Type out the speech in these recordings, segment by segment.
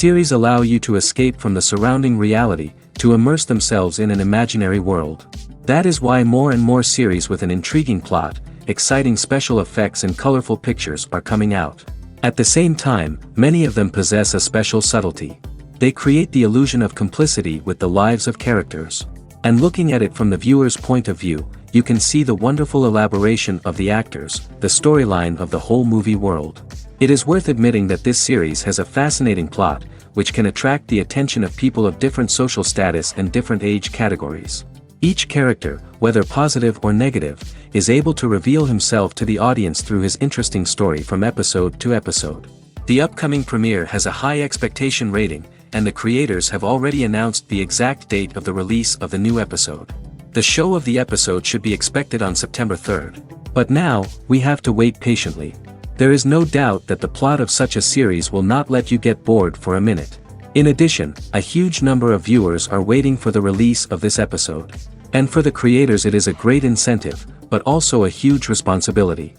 Series allow you to escape from the surrounding reality, to immerse themselves in an imaginary world. That is why more and more series with an intriguing plot, exciting special effects and colorful pictures are coming out. At the same time, many of them possess a special subtlety. They create the illusion of complicity with the lives of characters. And looking at it from the viewer's point of view, you can see the wonderful elaboration of the actors, the storyline of the whole movie world. It is worth admitting that this series has a fascinating plot, which can attract the attention of people of different social status and different age categories. Each character, whether positive or negative, is able to reveal himself to the audience through his interesting story from episode to episode. The upcoming premiere has a high expectation rating, and the creators have already announced the exact date of the release of the new episode. The show of the episode should be expected on September 3rd. But now, we have to wait patiently. There is no doubt that the plot of such a series will not let you get bored for a minute. In addition, a huge number of viewers are waiting for the release of this episode. And for the creators it is a great incentive, but also a huge responsibility.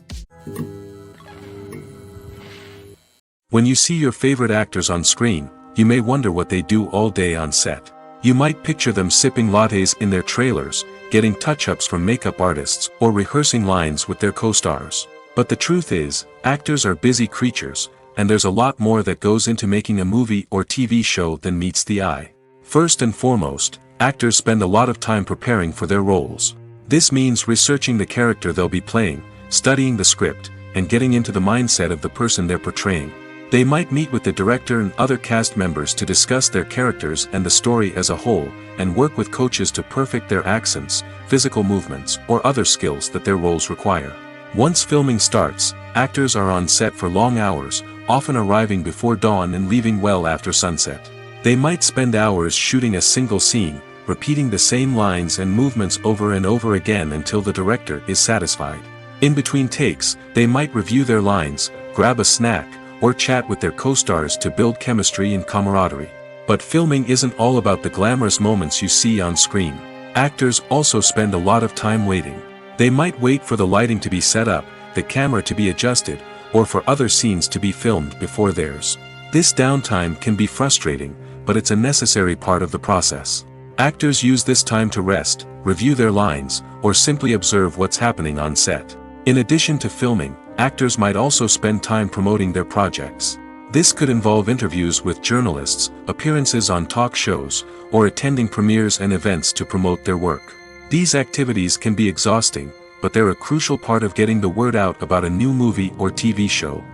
When you see your favorite actors on screen, you may wonder what they do all day on set. You might picture them sipping lattes in their trailers, getting touch-ups from makeup artists, or rehearsing lines with their co-stars. But the truth is, actors are busy creatures, and there's a lot more that goes into making a movie or TV show than meets the eye. First and foremost, actors spend a lot of time preparing for their roles. This means researching the character they'll be playing, studying the script, and getting into the mindset of the person they're portraying. They might meet with the director and other cast members to discuss their characters and the story as a whole, and work with coaches to perfect their accents, physical movements, or other skills that their roles require. Once filming starts, actors are on set for long hours, often arriving before dawn and leaving well after sunset. They might spend hours shooting a single scene, repeating the same lines and movements over and over again until the director is satisfied. In between takes, they might review their lines, grab a snack, or chat with their co-stars to build chemistry and camaraderie. But filming isn't all about the glamorous moments you see on screen. Actors also spend a lot of time waiting. They might wait for the lighting to be set up, the camera to be adjusted, or for other scenes to be filmed before theirs. This downtime can be frustrating, but it's a necessary part of the process. Actors use this time to rest, review their lines, or simply observe what's happening on set. In addition to filming, actors might also spend time promoting their projects. This could involve interviews with journalists, appearances on talk shows, or attending premieres and events to promote their work. These activities can be exhausting, but they're a crucial part of getting the word out about a new movie or TV show.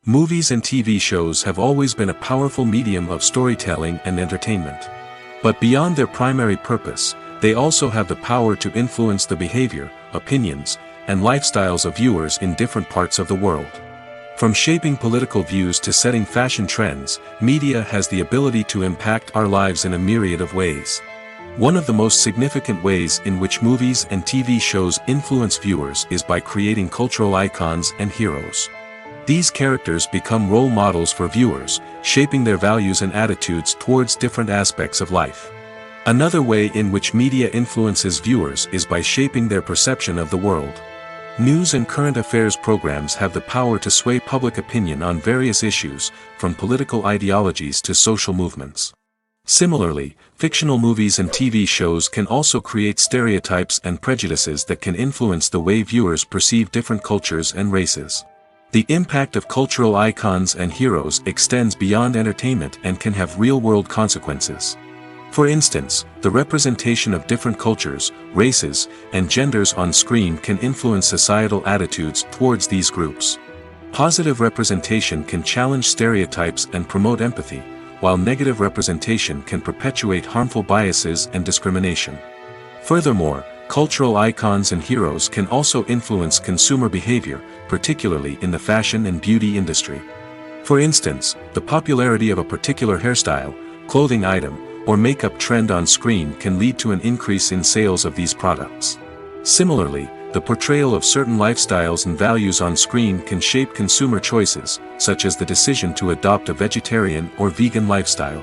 Movies and TV shows have always been a powerful medium of storytelling and entertainment. But beyond their primary purpose, they also have the power to influence the behavior, opinions, and lifestyles of viewers in different parts of the world. From shaping political views to setting fashion trends, media has the ability to impact our lives in a myriad of ways. One of the most significant ways in which movies and TV shows influence viewers is by creating cultural icons and heroes. These characters become role models for viewers, shaping their values and attitudes towards different aspects of life. Another way in which media influences viewers is by shaping their perception of the world. News and current affairs programs have the power to sway public opinion on various issues, from political ideologies to social movements. Similarly, fictional movies and TV shows can also create stereotypes and prejudices that can influence the way viewers perceive different cultures and races. The impact of cultural icons and heroes extends beyond entertainment and can have real-world consequences. For instance, the representation of different cultures, races, and genders on screen can influence societal attitudes towards these groups. Positive representation can challenge stereotypes and promote empathy, while negative representation can perpetuate harmful biases and discrimination. Furthermore, cultural icons and heroes can also influence consumer behavior, particularly in the fashion and beauty industry. For instance, the popularity of a particular hairstyle, clothing item, or makeup trend on screen can lead to an increase in sales of these products. Similarly, the portrayal of certain lifestyles and values on screen can shape consumer choices, such as the decision to adopt a vegetarian or vegan lifestyle.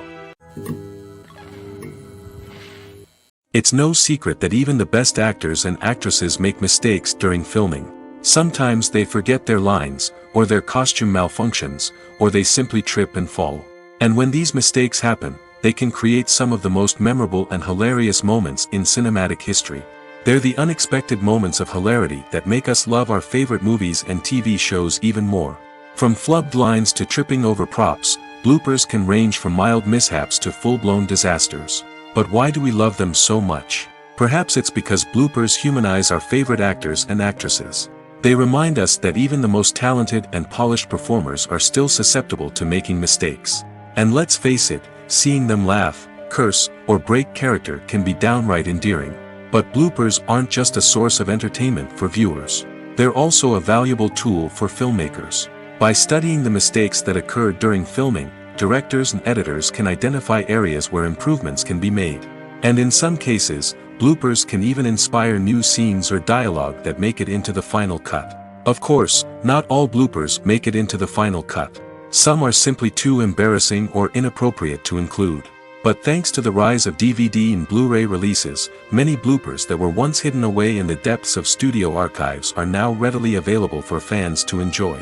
It's no secret that even the best actors and actresses make mistakes during filming. Sometimes they forget their lines, or their costume malfunctions, or they simply trip and fall. And when these mistakes happen, they can create some of the most memorable and hilarious moments in cinematic history. They're the unexpected moments of hilarity that make us love our favorite movies and TV shows even more. From flubbed lines to tripping over props, bloopers can range from mild mishaps to full-blown disasters. But why do we love them so much? Perhaps it's because bloopers humanize our favorite actors and actresses. They remind us that even the most talented and polished performers are still susceptible to making mistakes. And let's face it, seeing them laugh, curse, or break character can be downright endearing. But bloopers aren't just a source of entertainment for viewers. They're also a valuable tool for filmmakers. By studying the mistakes that occurred during filming, directors and editors can identify areas where improvements can be made. And in some cases, bloopers can even inspire new scenes or dialogue that make it into the final cut. Of course, not all bloopers make it into the final cut. Some are simply too embarrassing or inappropriate to include. But thanks to the rise of DVD and Blu-ray releases, many bloopers that were once hidden away in the depths of studio archives are now readily available for fans to enjoy.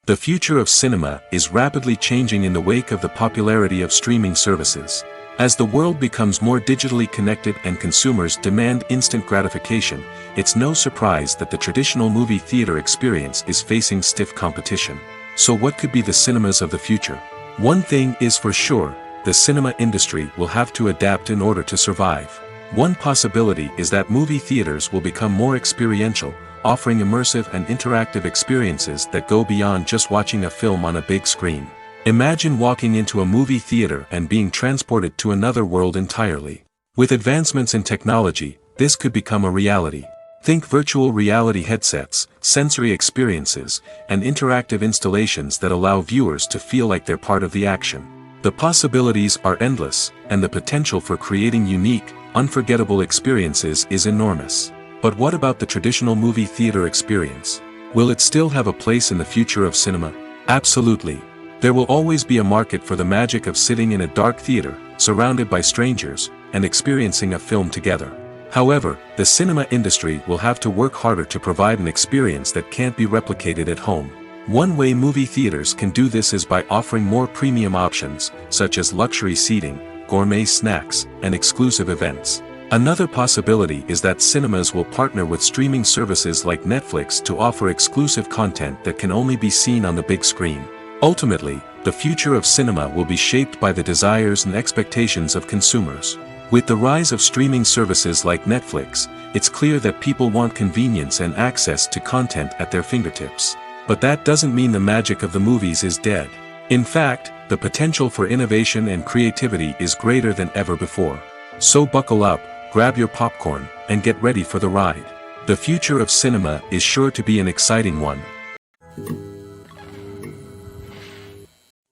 The future of cinema is rapidly changing in the wake of the popularity of streaming services. As the world becomes more digitally connected and consumers demand instant gratification, it's no surprise that the traditional movie theater experience is facing stiff competition. So what could be the cinemas of the future? One thing is for sure, the cinema industry will have to adapt in order to survive. One possibility is that movie theaters will become more experiential, offering immersive and interactive experiences that go beyond just watching a film on a big screen. Imagine walking into a movie theater and being transported to another world entirely. With advancements in technology, this could become a reality. Think virtual reality headsets, sensory experiences, and interactive installations that allow viewers to feel like they're part of the action. The possibilities are endless, and the potential for creating unique, unforgettable experiences is enormous. But what about the traditional movie theater experience? Will it still have a place in the future of cinema? Absolutely. There will always be a market for the magic of sitting in a dark theater, surrounded by strangers, and experiencing a film together. However, the cinema industry will have to work harder to provide an experience that can't be replicated at home. One way movie theaters can do this is by offering more premium options, such as luxury seating, gourmet snacks, and exclusive events. Another possibility is that cinemas will partner with streaming services like Netflix to offer exclusive content that can only be seen on the big screen. Ultimately, the future of cinema will be shaped by the desires and expectations of consumers. With the rise of streaming services like Netflix, it's clear that people want convenience and access to content at their fingertips. But that doesn't mean the magic of the movies is dead. In fact, the potential for innovation and creativity is greater than ever before. So buckle up, grab your popcorn, and get ready for the ride. The future of cinema is sure to be an exciting one.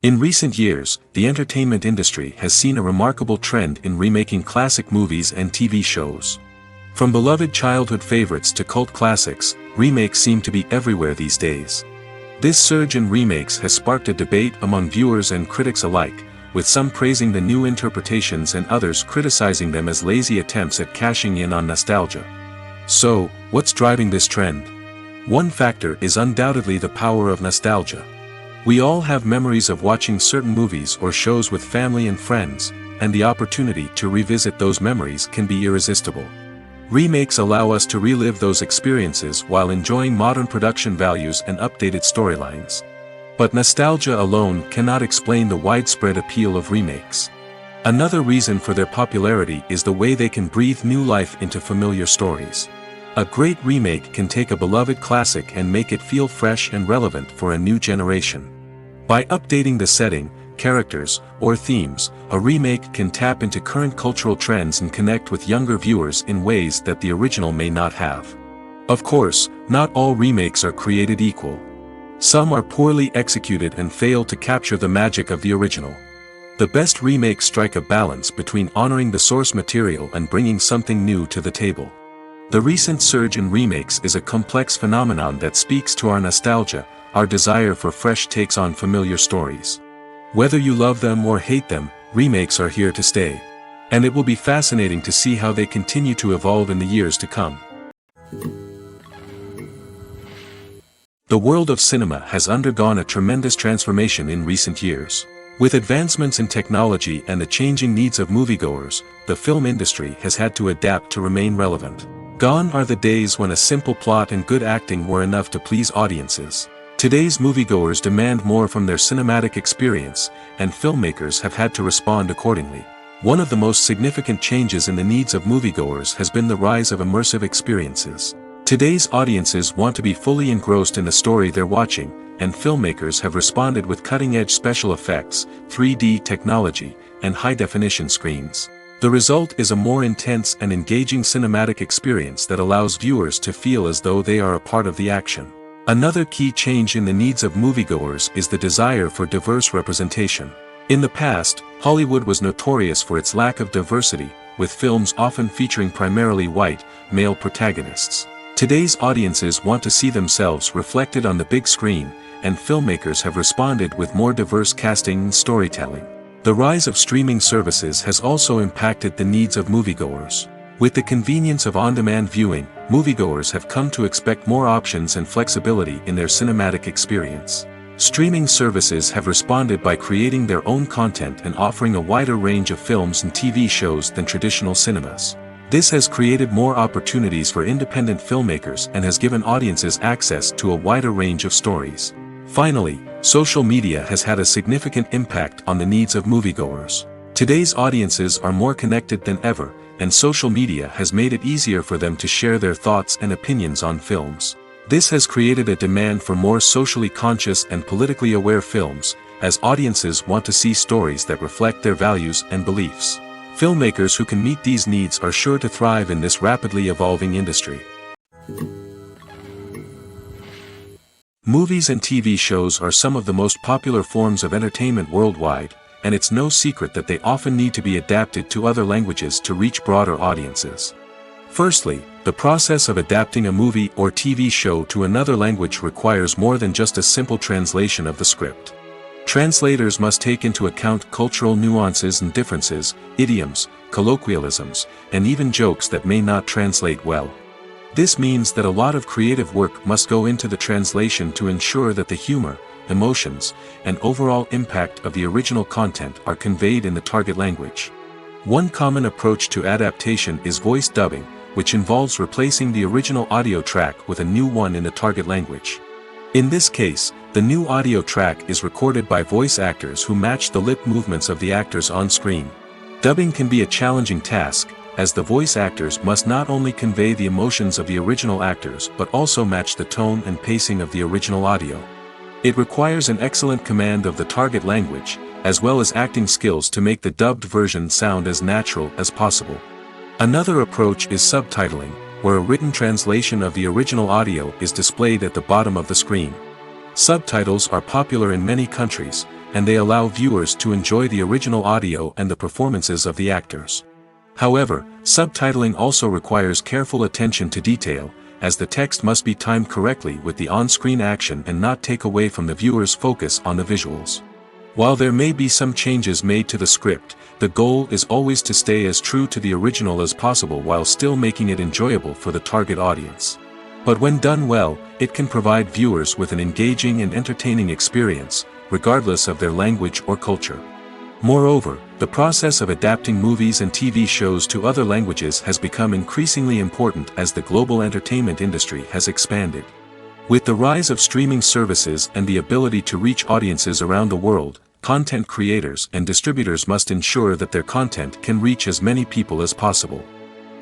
In recent years, the entertainment industry has seen a remarkable trend in remaking classic movies and TV shows. From beloved childhood favorites to cult classics, remakes seem to be everywhere these days. This surge in remakes has sparked a debate among viewers and critics alike, with some praising the new interpretations and others criticizing them as lazy attempts at cashing in on nostalgia. So, what's driving this trend? One factor is undoubtedly the power of nostalgia. We all have memories of watching certain movies or shows with family and friends, and the opportunity to revisit those memories can be irresistible. Remakes allow us to relive those experiences while enjoying modern production values and updated storylines. But nostalgia alone cannot explain the widespread appeal of remakes. Another reason for their popularity is the way they can breathe new life into familiar stories. A great remake can take a beloved classic and make it feel fresh and relevant for a new generation. By updating the setting, characters, or themes, a remake can tap into current cultural trends and connect with younger viewers in ways that the original may not have. Of course, not all remakes are created equal. Some are poorly executed and fail to capture the magic of the original. The best remakes strike a balance between honoring the source material and bringing something new to the table. The recent surge in remakes is a complex phenomenon that speaks to our nostalgia, our desire for fresh takes on familiar stories. Whether you love them or hate them, remakes are here to stay. And it will be fascinating to see how they continue to evolve in the years to come. The world of cinema has undergone a tremendous transformation in recent years. With advancements in technology and the changing needs of moviegoers, the film industry has had to adapt to remain relevant. Gone are the days when a simple plot and good acting were enough to please audiences. Today's moviegoers demand more from their cinematic experience, and filmmakers have had to respond accordingly. One of the most significant changes in the needs of moviegoers has been the rise of immersive experiences. Today's audiences want to be fully engrossed in the story they're watching, and filmmakers have responded with cutting-edge special effects, 3D technology, and high-definition screens. The result is a more intense and engaging cinematic experience that allows viewers to feel as though they are a part of the action. Another key change in the needs of moviegoers is the desire for diverse representation. In the past, Hollywood was notorious for its lack of diversity, with films often featuring primarily white, male protagonists. Today's audiences want to see themselves reflected on the big screen, and filmmakers have responded with more diverse casting and storytelling. The rise of streaming services has also impacted the needs of moviegoers. With the convenience of on-demand viewing, moviegoers have come to expect more options and flexibility in their cinematic experience. Streaming services have responded by creating their own content and offering a wider range of films and TV shows than traditional cinemas. This has created more opportunities for independent filmmakers and has given audiences access to a wider range of stories. Finally, social media has had a significant impact on the needs of moviegoers. Today's audiences are more connected than ever, and social media has made it easier for them to share their thoughts and opinions on films. This has created a demand for more socially conscious and politically aware films, as audiences want to see stories that reflect their values and beliefs. Filmmakers who can meet these needs are sure to thrive in this rapidly evolving industry. Movies and TV shows are some of the most popular forms of entertainment worldwide, and it's no secret that they often need to be adapted to other languages to reach broader audiences. Firstly, the process of adapting a movie or TV show to another language requires more than just a simple translation of the script. Translators must take into account cultural nuances and differences, idioms, colloquialisms, and even jokes that may not translate well. This means that a lot of creative work must go into the translation to ensure that the humor, emotions, and overall impact of the original content are conveyed in the target language. One common approach to adaptation is voice dubbing, which involves replacing the original audio track with a new one in the target language. In this case, the new audio track is recorded by voice actors who match the lip movements of the actors on screen. Dubbing can be a challenging task, as the voice actors must not only convey the emotions of the original actors but also match the tone and pacing of the original audio. It requires an excellent command of the target language, as well as acting skills to make the dubbed version sound as natural as possible. Another approach is subtitling, where a written translation of the original audio is displayed at the bottom of the screen. Subtitles are popular in many countries, and they allow viewers to enjoy the original audio and the performances of the actors. However, subtitling also requires careful attention to detail, as the text must be timed correctly with the on-screen action and not take away from the viewer's focus on the visuals. While there may be some changes made to the script, the goal is always to stay as true to the original as possible while still making it enjoyable for the target audience. But when done well, it can provide viewers with an engaging and entertaining experience, regardless of their language or culture. Moreover, the process of adapting movies and TV shows to other languages has become increasingly important as the global entertainment industry has expanded. With the rise of streaming services and the ability to reach audiences around the world, content creators and distributors must ensure that their content can reach as many people as possible.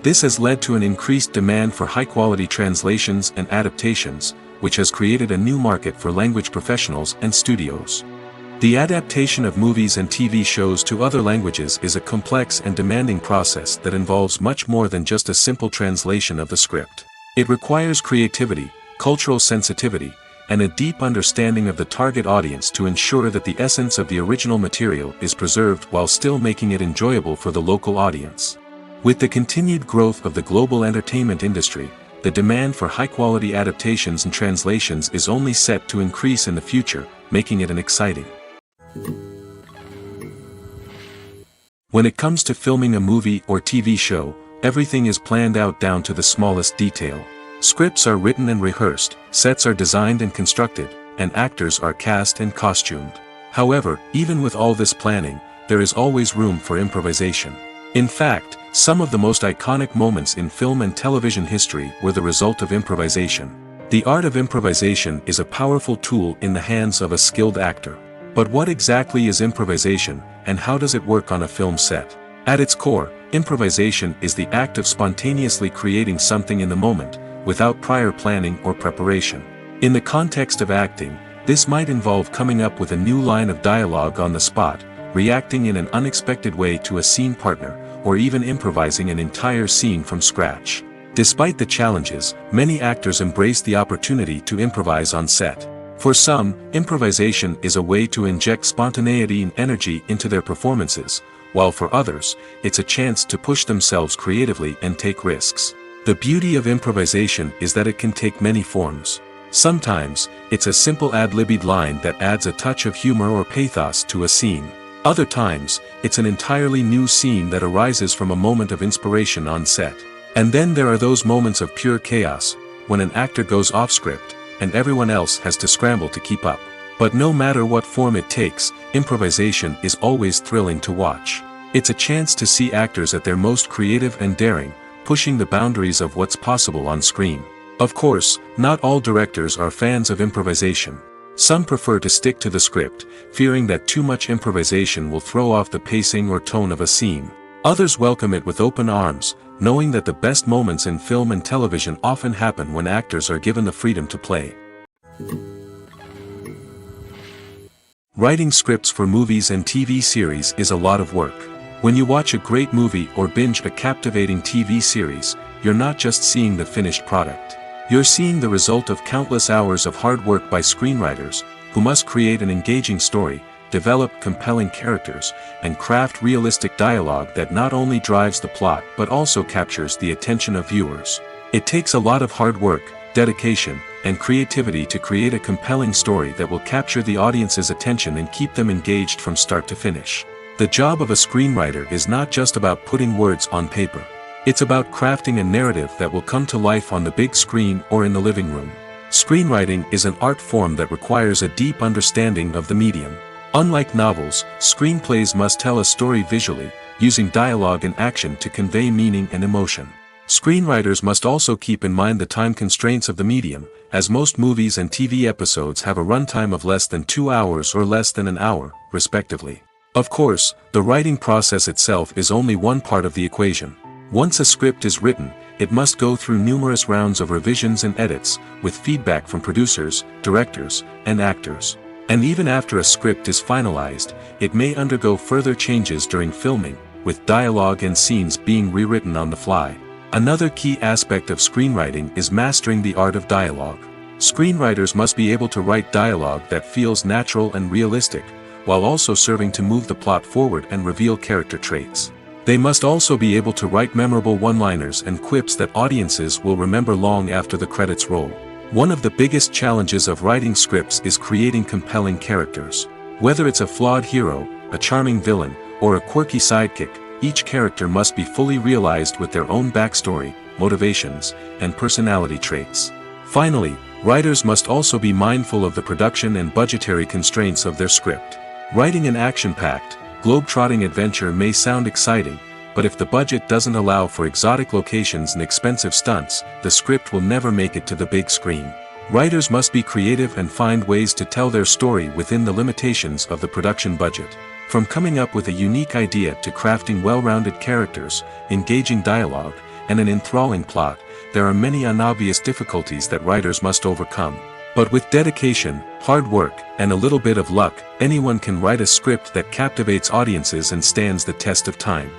This has led to an increased demand for high-quality translations and adaptations, which has created a new market for language professionals and studios. The adaptation of movies and TV shows to other languages is a complex and demanding process that involves much more than just a simple translation of the script. It requires creativity, cultural sensitivity, and a deep understanding of the target audience to ensure that the essence of the original material is preserved while still making it enjoyable for the local audience. With the continued growth of the global entertainment industry, the demand for high-quality adaptations and translations is only set to increase in the future, making it an exciting. When it comes to filming a movie or TV show, everything is planned out down to the smallest detail. Scripts are written and rehearsed, sets are designed and constructed, and actors are cast and costumed. However, even with all this planning, there is always room for improvisation. In fact, some of the most iconic moments in film and television history were the result of improvisation. The art of improvisation is a powerful tool in the hands of a skilled actor. But what exactly is improvisation, and how does it work on a film set? At its core, improvisation is the act of spontaneously creating something in the moment, without prior planning or preparation. In the context of acting, this might involve coming up with a new line of dialogue on the spot, reacting in an unexpected way to a scene partner, or even improvising an entire scene from scratch. Despite the challenges, many actors embrace the opportunity to improvise on set. For some, improvisation is a way to inject spontaneity and energy into their performances, while for others, it's a chance to push themselves creatively and take risks. The beauty of improvisation is that it can take many forms. Sometimes, it's a simple ad-libbed line that adds a touch of humor or pathos to a scene. Other times, it's an entirely new scene that arises from a moment of inspiration on set. And then there are those moments of pure chaos, when an actor goes off script, and everyone else has to scramble to keep up. But no matter what form it takes, improvisation is always thrilling to watch. It's a chance to see actors at their most creative and daring, pushing the boundaries of what's possible on screen. Of course, not all directors are fans of improvisation. Some prefer to stick to the script, fearing that too much improvisation will throw off the pacing or tone of a scene. Others welcome it with open arms, knowing that the best moments in film and television often happen when actors are given the freedom to play. Writing scripts for movies and TV series is a lot of work. When you watch a great movie or binge a captivating TV series, you're not just seeing the finished product. You're seeing the result of countless hours of hard work by screenwriters, who must create an engaging story, develop compelling characters, and craft realistic dialogue that not only drives the plot but also captures the attention of viewers. It takes a lot of hard work, dedication, and creativity to create a compelling story that will capture the audience's attention and keep them engaged from start to finish. The job of a screenwriter is not just about putting words on paper. It's about crafting a narrative that will come to life on the big screen or in the living room. Screenwriting is an art form that requires a deep understanding of the medium. Unlike novels, screenplays must tell a story visually, using dialogue and action to convey meaning and emotion. Screenwriters must also keep in mind the time constraints of the medium, as most movies and TV episodes have a runtime of less than 2 hours or less than an hour, respectively. Of course, the writing process itself is only one part of the equation. Once a script is written, it must go through numerous rounds of revisions and edits, with feedback from producers, directors, and actors. And even after a script is finalized, it may undergo further changes during filming, with dialogue and scenes being rewritten on the fly. Another key aspect of screenwriting is mastering the art of dialogue. Screenwriters must be able to write dialogue that feels natural and realistic, while also serving to move the plot forward and reveal character traits. They must also be able to write memorable one-liners and quips that audiences will remember long after the credits roll. One of the biggest challenges of writing scripts is creating compelling characters. Whether it's a flawed hero, a charming villain, or a quirky sidekick, each character must be fully realized with their own backstory, motivations, and personality traits. Finally, writers must also be mindful of the production and budgetary constraints of their script. Writing an action-packed, globe-trotting adventure may sound exciting, but if the budget doesn't allow for exotic locations and expensive stunts, the script will never make it to the big screen. Writers must be creative and find ways to tell their story within the limitations of the production budget. From coming up with a unique idea to crafting well-rounded characters, engaging dialogue, and an enthralling plot, there are many unobvious difficulties that writers must overcome. But with dedication, hard work, and a little bit of luck, anyone can write a script that captivates audiences and stands the test of time.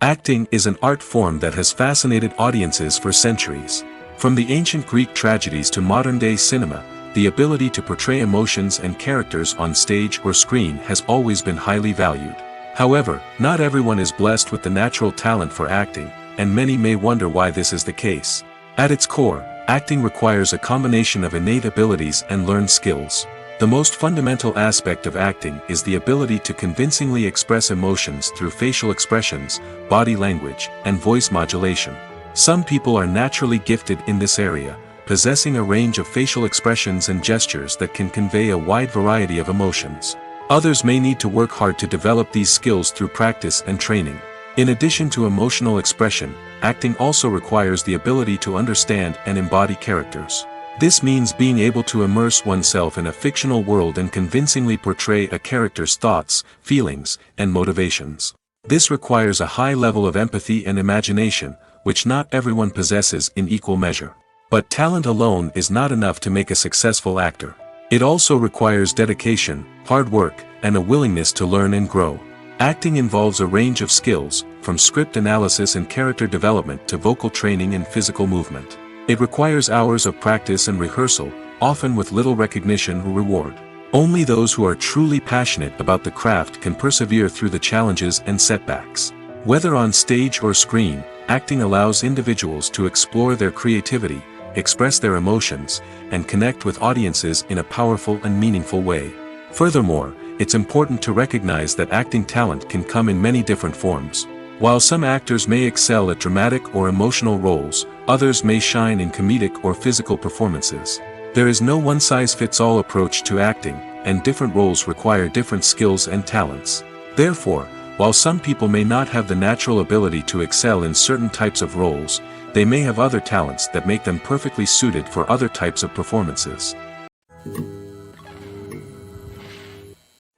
Acting is an art form that has fascinated audiences for centuries. From the ancient Greek tragedies to modern-day cinema, the ability to portray emotions and characters on stage or screen has always been highly valued. However, not everyone is blessed with the natural talent for acting, and many may wonder why this is the case. At its core, acting requires a combination of innate abilities and learned skills. The most fundamental aspect of acting is the ability to convincingly express emotions through facial expressions, body language, and voice modulation. Some people are naturally gifted in this area, possessing a range of facial expressions and gestures that can convey a wide variety of emotions. Others may need to work hard to develop these skills through practice and training. In addition to emotional expression, acting also requires the ability to understand and embody characters. This means being able to immerse oneself in a fictional world and convincingly portray a character's thoughts, feelings, and motivations. This requires a high level of empathy and imagination, which not everyone possesses in equal measure. But talent alone is not enough to make a successful actor. It also requires dedication, hard work, and a willingness to learn and grow. Acting involves a range of skills, from script analysis and character development to vocal training and physical movement. It requires hours of practice and rehearsal, often with little recognition or reward. Only those who are truly passionate about the craft can persevere through the challenges and setbacks. Whether on stage or screen, acting allows individuals to explore their creativity, express their emotions, and connect with audiences in a powerful and meaningful way. Furthermore, it's important to recognize that acting talent can come in many different forms. While some actors may excel at dramatic or emotional roles, others may shine in comedic or physical performances. There is no one-size-fits-all approach to acting, and different roles require different skills and talents. Therefore, while some people may not have the natural ability to excel in certain types of roles, they may have other talents that make them perfectly suited for other types of performances.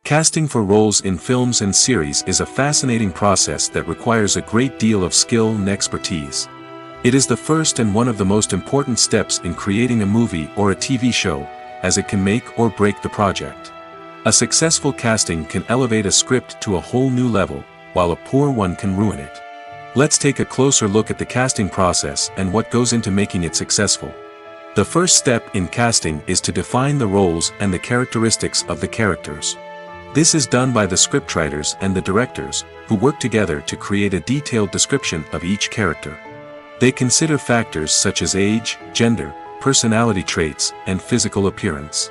Casting for roles in films and series is a fascinating process that requires a great deal of skill and expertise. It is the first and one of the most important steps in creating a movie or a TV show, as it can make or break the project. A successful casting can elevate a script to a whole new level, while a poor one can ruin it. Let's take a closer look at the casting process and what goes into making it successful. The first step in casting is to define the roles and the characteristics of the characters. This is done by the scriptwriters and the directors, who work together to create a detailed description of each character. They consider factors such as age, gender, personality traits, and physical appearance.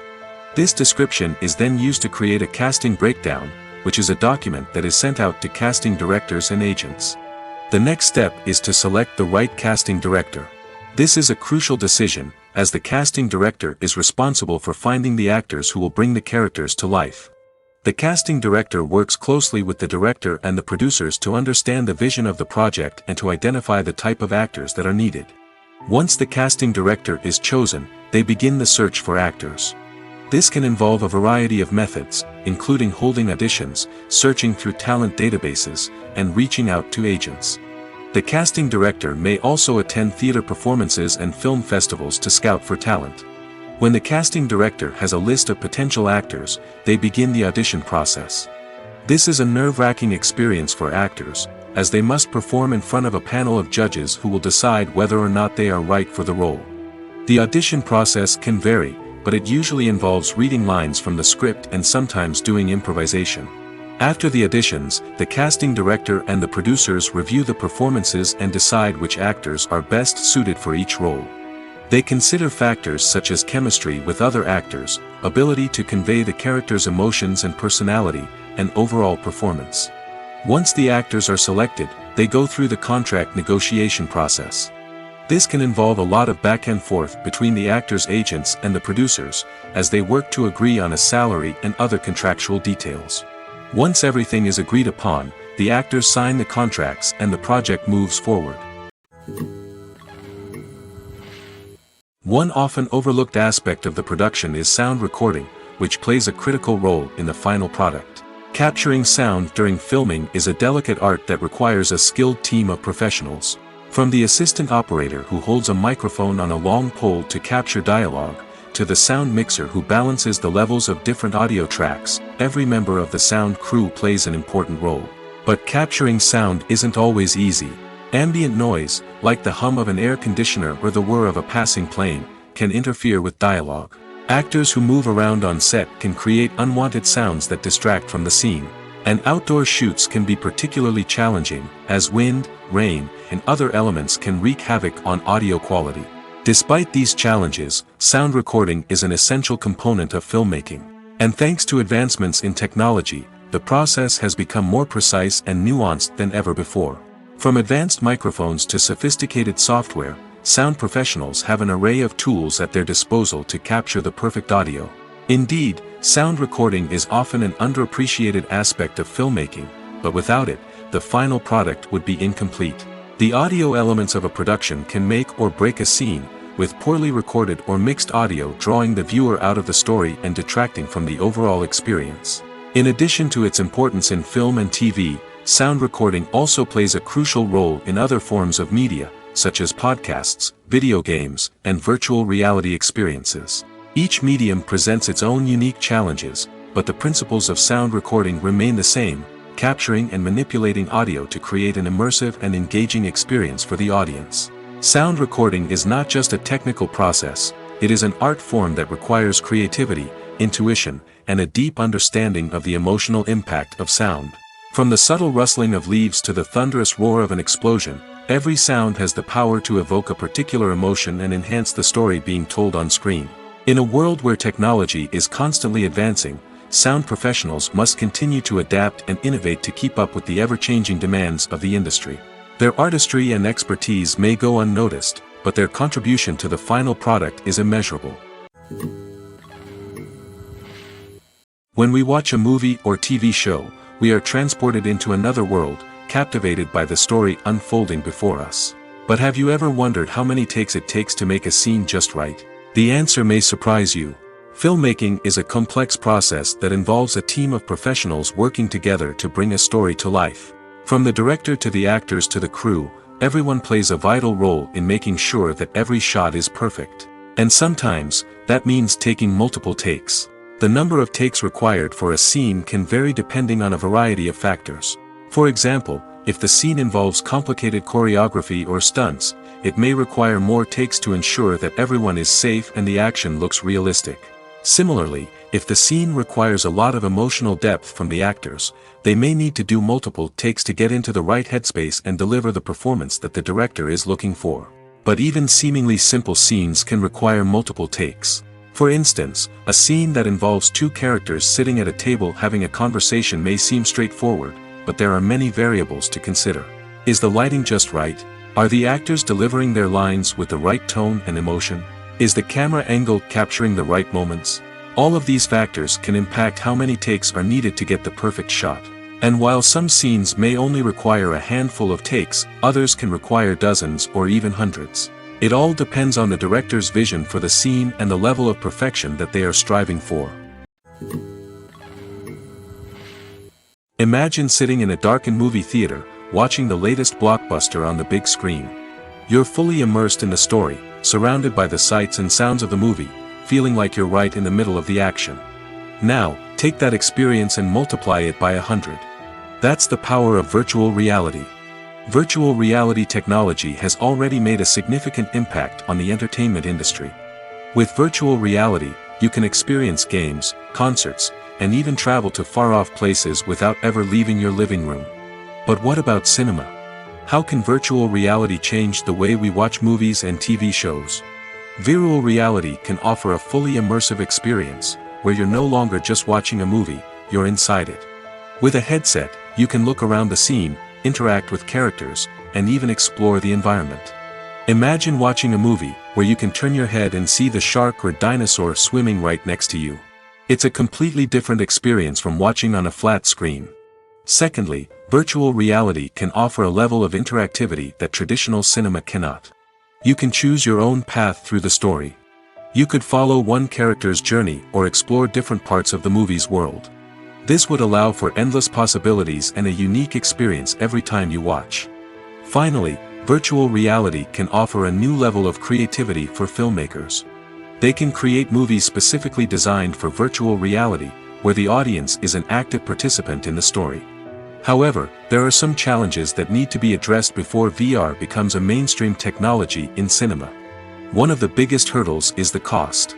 This description is then used to create a casting breakdown, which is a document that is sent out to casting directors and agents. The next step is to select the right casting director. This is a crucial decision, as the casting director is responsible for finding the actors who will bring the characters to life. The casting director works closely with the director and the producers to understand the vision of the project and to identify the type of actors that are needed. Once the casting director is chosen, they begin the search for actors. This can involve a variety of methods, including holding auditions, searching through talent databases, and reaching out to agents. The casting director may also attend theater performances and film festivals to scout for talent. When the casting director has a list of potential actors, they begin the audition process. This is a nerve-wracking experience for actors, as they must perform in front of a panel of judges who will decide whether or not they are right for the role. The audition process can vary, but it usually involves reading lines from the script and sometimes doing improvisation. After the auditions, the casting director and the producers review the performances and decide which actors are best suited for each role. They consider factors such as chemistry with other actors, ability to convey the character's emotions and personality, and overall performance. Once the actors are selected, they go through the contract negotiation process. This can involve a lot of back and forth between the actors' agents and the producers, as they work to agree on a salary and other contractual details. Once everything is agreed upon, the actors sign the contracts and the project moves forward. One often overlooked aspect of the production is sound recording, which plays a critical role in the final product. Capturing sound during filming is a delicate art that requires a skilled team of professionals. From the assistant operator who holds a microphone on a long pole to capture dialogue, to the sound mixer who balances the levels of different audio tracks, every member of the sound crew plays an important role. But capturing sound isn't always easy. Ambient noise, like the hum of an air conditioner or the whir of a passing plane, can interfere with dialogue. Actors who move around on set can create unwanted sounds that distract from the scene. And outdoor shoots can be particularly challenging, as wind, rain, and other elements can wreak havoc on audio quality. Despite these challenges, sound recording is an essential component of filmmaking. And thanks to advancements in technology, the process has become more precise and nuanced than ever before. From advanced microphones to sophisticated software, sound professionals have an array of tools at their disposal to capture the perfect audio. Indeed, sound recording is often an underappreciated aspect of filmmaking, but without it, the final product would be incomplete. The audio elements of a production can make or break a scene, with poorly recorded or mixed audio drawing the viewer out of the story and detracting from the overall experience. In addition to its importance in film and TV, sound recording also plays a crucial role in other forms of media, such as podcasts, video games, and virtual reality experiences. Each medium presents its own unique challenges, but the principles of sound recording remain the same, capturing and manipulating audio to create an immersive and engaging experience for the audience. Sound recording is not just a technical process, it is an art form that requires creativity, intuition, and a deep understanding of the emotional impact of sound. From the subtle rustling of leaves to the thunderous roar of an explosion, every sound has the power to evoke a particular emotion and enhance the story being told on screen. In a world where technology is constantly advancing, sound professionals must continue to adapt and innovate to keep up with the ever-changing demands of the industry. Their artistry and expertise may go unnoticed, but their contribution to the final product is immeasurable. When we watch a movie or TV show, we are transported into another world, captivated by the story unfolding before us. But have you ever wondered how many takes it takes to make a scene just right? The answer may surprise you. Filmmaking is a complex process that involves a team of professionals working together to bring a story to life. From the director to the actors to the crew, everyone plays a vital role in making sure that every shot is perfect. And sometimes, that means taking multiple takes. The number of takes required for a scene can vary depending on a variety of factors. For example, if the scene involves complicated choreography or stunts, it may require more takes to ensure that everyone is safe and the action looks realistic. Similarly, if the scene requires a lot of emotional depth from the actors, they may need to do multiple takes to get into the right headspace and deliver the performance that the director is looking for. But even seemingly simple scenes can require multiple takes. For instance, a scene that involves two characters sitting at a table having a conversation may seem straightforward, but there are many variables to consider. Is the lighting just right? Are the actors delivering their lines with the right tone and emotion? Is the camera angle capturing the right moments? All of these factors can impact how many takes are needed to get the perfect shot. And while some scenes may only require a handful of takes, others can require dozens or even hundreds. It all depends on the director's vision for the scene and the level of perfection that they are striving for. Imagine sitting in a darkened movie theater, watching the latest blockbuster on the big screen. You're fully immersed in the story, surrounded by the sights and sounds of the movie, feeling like you're right in the middle of the action. Now, take that experience and multiply it by 100. That's the power of virtual reality. Virtual reality technology has already made a significant impact on the entertainment industry. With virtual reality, you can experience games, concerts, and even travel to far-off places without ever leaving your living room. But what about cinema? How can virtual reality change the way we watch movies and TV shows? Virtual reality can offer a fully immersive experience, where you're no longer just watching a movie, you're inside it. With a headset, you can look around the scene, interact with characters, and even explore the environment. Imagine watching a movie where you can turn your head and see the shark or dinosaur swimming right next to you. It's a completely different experience from watching on a flat screen. Secondly, virtual reality can offer a level of interactivity that traditional cinema cannot. You can choose your own path through the story. You could follow one character's journey or explore different parts of the movie's world. This would allow for endless possibilities and a unique experience every time you watch. Finally, virtual reality can offer a new level of creativity for filmmakers. They can create movies specifically designed for virtual reality, where the audience is an active participant in the story. However, there are some challenges that need to be addressed before VR becomes a mainstream technology in cinema. One of the biggest hurdles is the cost.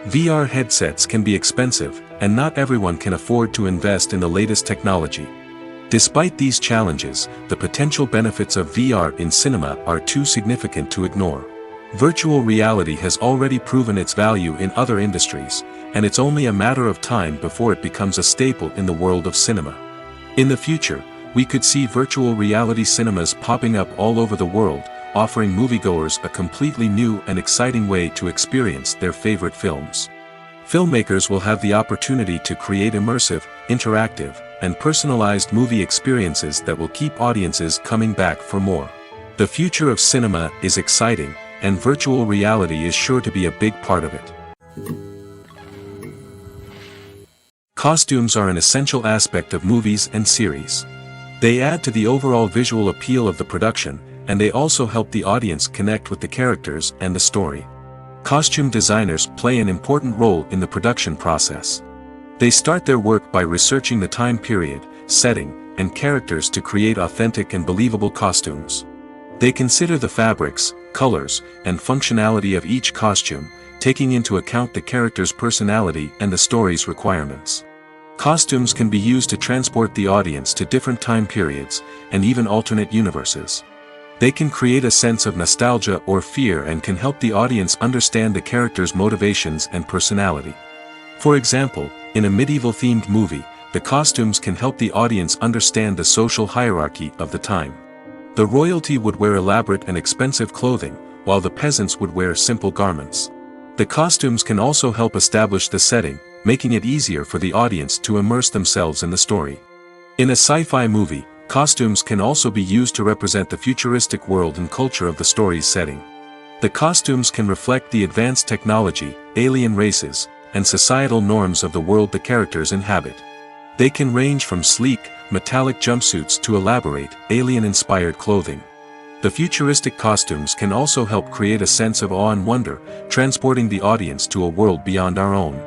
VR headsets can be expensive, and not everyone can afford to invest in the latest technology. Despite these challenges, the potential benefits of VR in cinema are too significant to ignore. Virtual reality has already proven its value in other industries, and it's only a matter of time before it becomes a staple in the world of cinema. In the future, we could see virtual reality cinemas popping up all over the world, offering moviegoers a completely new and exciting way to experience their favorite films. Filmmakers will have the opportunity to create immersive, interactive, and personalized movie experiences that will keep audiences coming back for more. The future of cinema is exciting, and virtual reality is sure to be a big part of it. Costumes are an essential aspect of movies and series. They add to the overall visual appeal of the production, and they also help the audience connect with the characters and the story. Costume designers play an important role in the production process. They start their work by researching the time period, setting, and characters to create authentic and believable costumes. They consider the fabrics, colors, and functionality of each costume, taking into account the character's personality and the story's requirements. Costumes can be used to transport the audience to different time periods, and even alternate universes. They can create a sense of nostalgia or fear and can help the audience understand the character's motivations and personality. For example, in a medieval-themed movie, the costumes can help the audience understand the social hierarchy of the time. The royalty would wear elaborate and expensive clothing, while the peasants would wear simple garments. The costumes can also help establish the setting, making it easier for the audience to immerse themselves in the story. In a sci-fi movie, costumes can also be used to represent the futuristic world and culture of the story's setting. The costumes can reflect the advanced technology, alien races, and societal norms of the world the characters inhabit. They can range from sleek, metallic jumpsuits to elaborate, alien-inspired clothing. The futuristic costumes can also help create a sense of awe and wonder, transporting the audience to a world beyond our own.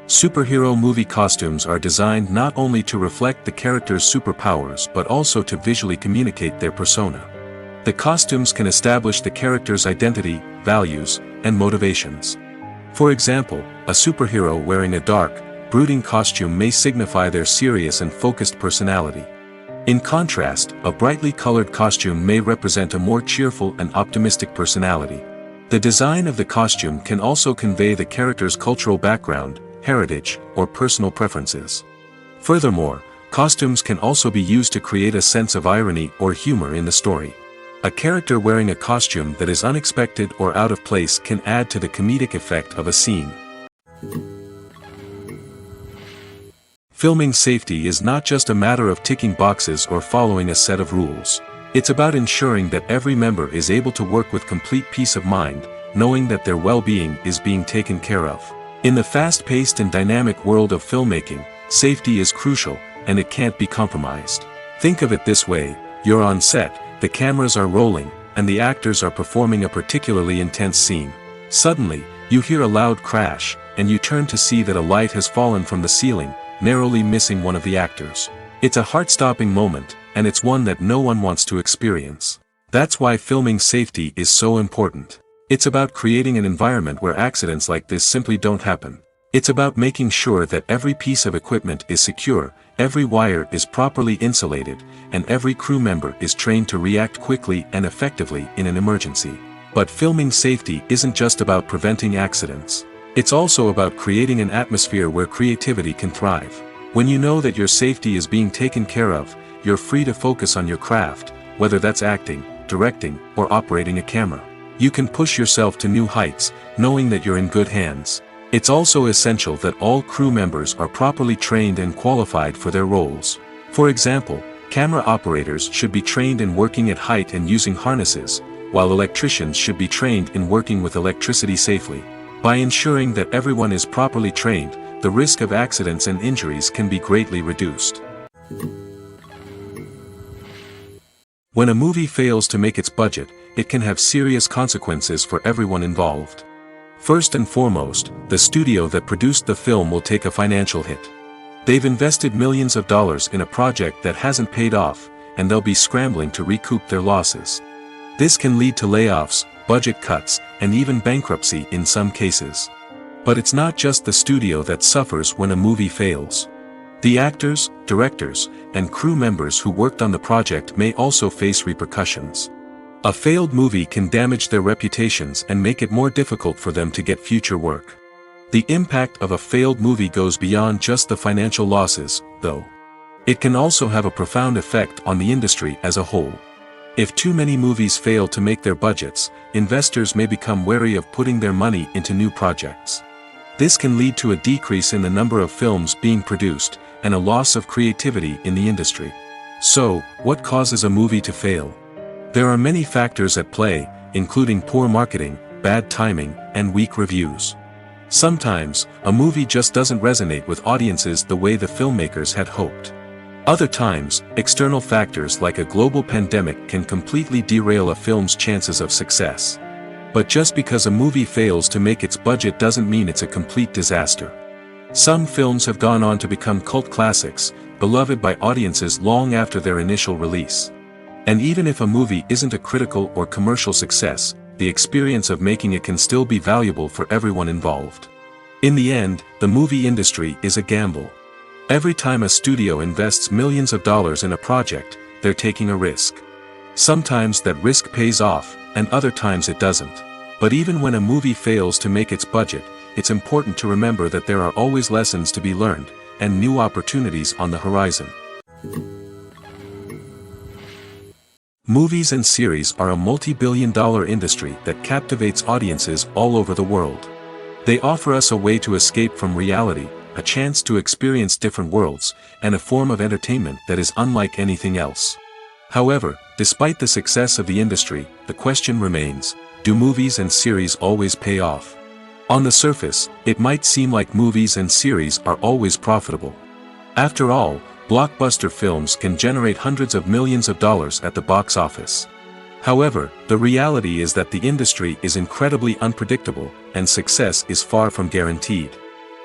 Superhero movie costumes are designed not only to reflect the character's superpowers but also to visually communicate their persona. The costumes can establish the character's identity, values, and motivations. For example, a superhero wearing a dark, brooding costume may signify their serious and focused personality. In contrast, a brightly colored costume may represent a more cheerful and optimistic personality. The design of the costume can also convey the character's cultural background, heritage, or personal preferences. Furthermore, costumes can also be used to create a sense of irony or humor in the story. A character wearing a costume that is unexpected or out of place can add to the comedic effect of a scene. Filming safety is not just a matter of ticking boxes or following a set of rules. It's about ensuring that every member is able to work with complete peace of mind, knowing that their well-being is being taken care of. In the fast-paced and dynamic world of filmmaking, safety is crucial, and it can't be compromised. Think of it this way: you're on set, the cameras are rolling, and the actors are performing a particularly intense scene. Suddenly, you hear a loud crash, and you turn to see that a light has fallen from the ceiling, narrowly missing one of the actors. It's a heart-stopping moment, and it's one that no one wants to experience. That's why filming safety is so important. It's about creating an environment where accidents like this simply don't happen. It's about making sure that every piece of equipment is secure, every wire is properly insulated, and every crew member is trained to react quickly and effectively in an emergency. But filming safety isn't just about preventing accidents. It's also about creating an atmosphere where creativity can thrive. When you know that your safety is being taken care of, you're free to focus on your craft, whether that's acting, directing, or operating a camera. You can push yourself to new heights, knowing that you're in good hands. It's also essential that all crew members are properly trained and qualified for their roles. For example, camera operators should be trained in working at height and using harnesses, while electricians should be trained in working with electricity safely. By ensuring that everyone is properly trained, the risk of accidents and injuries can be greatly reduced. When a movie fails to make its budget, it can have serious consequences for everyone involved. First and foremost, the studio that produced the film will take a financial hit. They've invested millions of dollars in a project that hasn't paid off, and they'll be scrambling to recoup their losses. This can lead to layoffs, budget cuts, and even bankruptcy in some cases. But it's not just the studio that suffers when a movie fails. The actors, directors, and crew members who worked on the project may also face repercussions. A failed movie can damage their reputations and make it more difficult for them to get future work. The impact of a failed movie goes beyond just the financial losses, though. It can also have a profound effect on the industry as a whole. If too many movies fail to make their budgets, investors may become wary of putting their money into new projects. This can lead to a decrease in the number of films being produced, and a loss of creativity in the industry. So, what causes a movie to fail? There are many factors at play, including poor marketing, bad timing, and weak reviews. Sometimes, a movie just doesn't resonate with audiences the way the filmmakers had hoped. Other times, external factors like a global pandemic can completely derail a film's chances of success. But just because a movie fails to make its budget doesn't mean it's a complete disaster. Some films have gone on to become cult classics, beloved by audiences long after their initial release. And even if a movie isn't a critical or commercial success, the experience of making it can still be valuable for everyone involved. In the end, the movie industry is a gamble. Every time a studio invests millions of dollars in a project, they're taking a risk. Sometimes that risk pays off, and other times it doesn't. But even when a movie fails to make its budget, it's important to remember that there are always lessons to be learned, and new opportunities on the horizon. Movies and series are a multi-billion-dollar industry that captivates audiences all over the world. They offer us a way to escape from reality, a chance to experience different worlds, and a form of entertainment that is unlike anything else. However, despite the success of the industry, the question remains, do movies and series always pay off? On the surface, it might seem like movies and series are always profitable. After all, blockbuster films can generate hundreds of millions of dollars at the box office. However, the reality is that the industry is incredibly unpredictable, and success is far from guaranteed.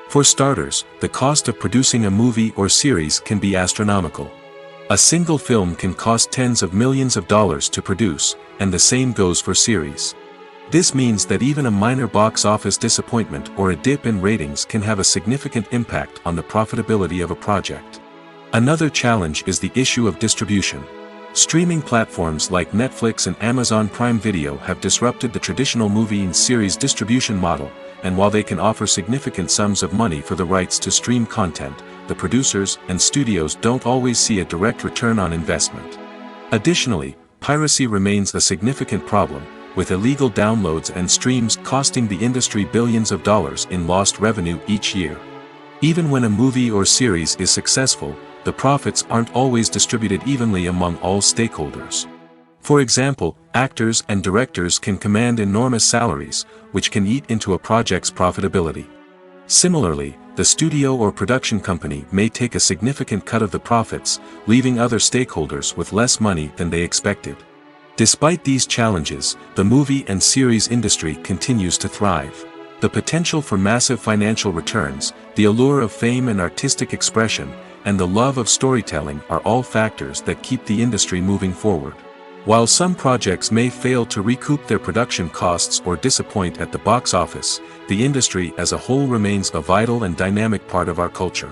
For starters, the cost of producing a movie or series can be astronomical. A single film can cost tens of millions of dollars to produce, and the same goes for series. This means that even a minor box office disappointment or a dip in ratings can have a significant impact on the profitability of a project. Another challenge is the issue of distribution. Streaming platforms like Netflix and Amazon Prime Video have disrupted the traditional movie and series distribution model, and while they can offer significant sums of money for the rights to stream content, the producers and studios don't always see a direct return on investment. Additionally, piracy remains a significant problem, with illegal downloads and streams costing the industry billions of dollars in lost revenue each year. Even when a movie or series is successful, the profits aren't always distributed evenly among all stakeholders. For example, actors and directors can command enormous salaries, which can eat into a project's profitability. Similarly, the studio or production company may take a significant cut of the profits, leaving other stakeholders with less money than they expected. Despite these challenges, the movie and series industry continues to thrive. The potential for massive financial returns, the allure of fame and artistic expression, and the love of storytelling are all factors that keep the industry moving forward. While some projects may fail to recoup their production costs or disappoint at the box office, the industry as a whole remains a vital and dynamic part of our culture.